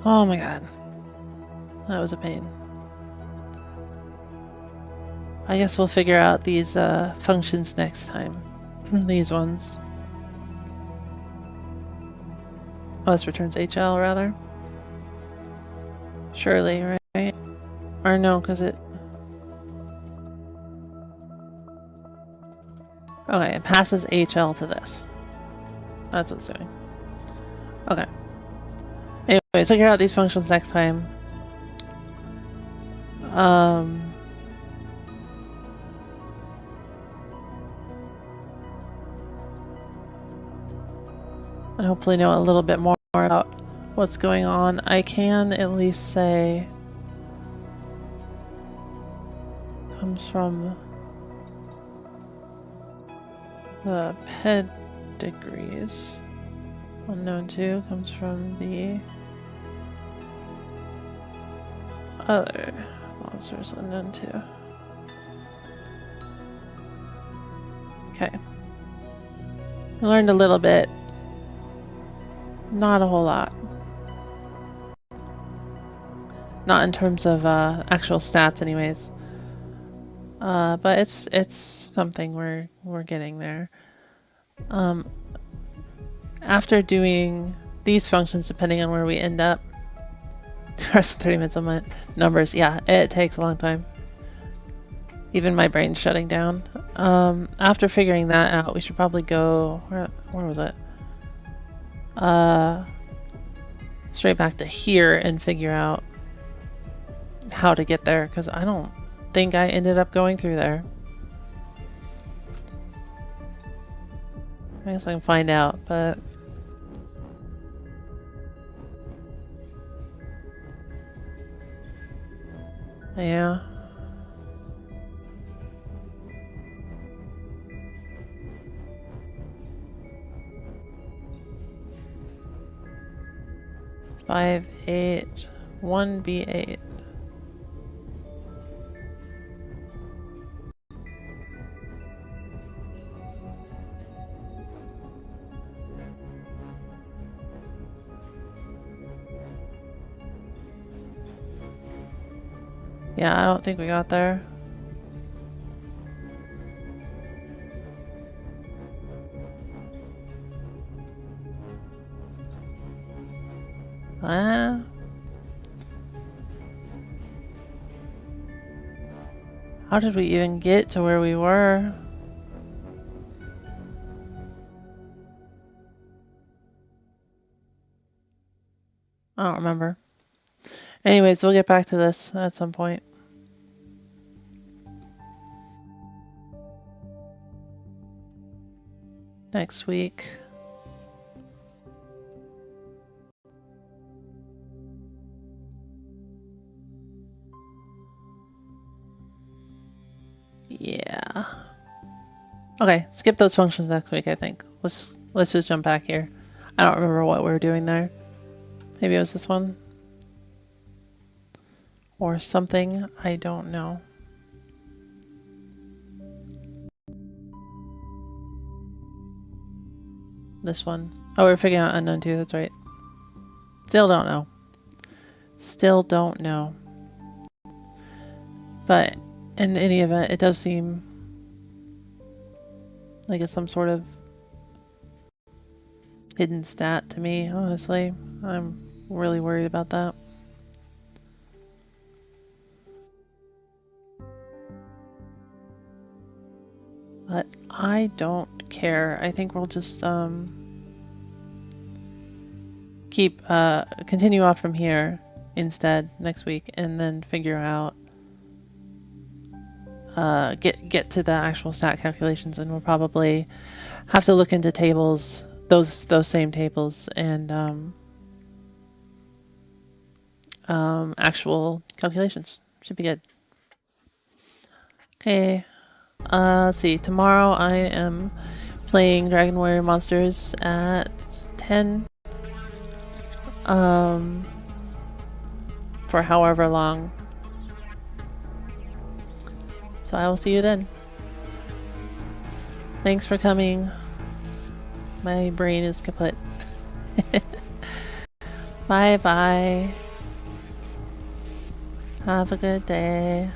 Oh my god. That was a pain. I guess we'll figure out these functions next time. These ones. Oh, this returns HL rather. Surely, right? Or no, because it... Okay, it passes HL to this. That's what it's doing. Okay. Anyways, figure out these functions next time. And hopefully know a little bit more about what's going on. I can at least say comes from the pedigrees. Unknown 2 comes from the other monsters unknown 2. Okay. I learned a little bit. Not a whole lot. Not in terms of actual stats anyways. But it's something we're getting there. After doing these functions, depending on where we end up, the rest of 30 minutes on my numbers, yeah, it takes a long time. Even my brain's shutting down. After figuring that out, we should probably go... Where was it? Straight back to here and figure out how to get there, because I don't think I ended up going through there. I guess I can find out, but... Yeah. Five, 8, 1B8. Yeah, I don't think we got there. How did we even get to where we were? I don't remember. Anyways, we'll get back to this at some point. Next week. Yeah. Okay, skip those functions next week, I think. Let's just jump back here. I don't remember what we were doing there. Maybe it was this one. Or something. I don't know. This one. Oh, we're figuring out unknown too. That's right. Still don't know. Still don't know. But in any event, it does seem like it's some sort of hidden stat to me, honestly. I'm really worried about that. But I don't care. I think we'll just continue off from here instead next week, and then figure out get to the actual stat calculations, and we'll probably have to look into tables, those same tables, and actual calculations. Should be good. Okay. Let's see. Tomorrow I am playing Dragon Warrior Monsters at 10. For however long. So I will see you then. Thanks for coming. My brain is kaput. Bye bye. Have a good day.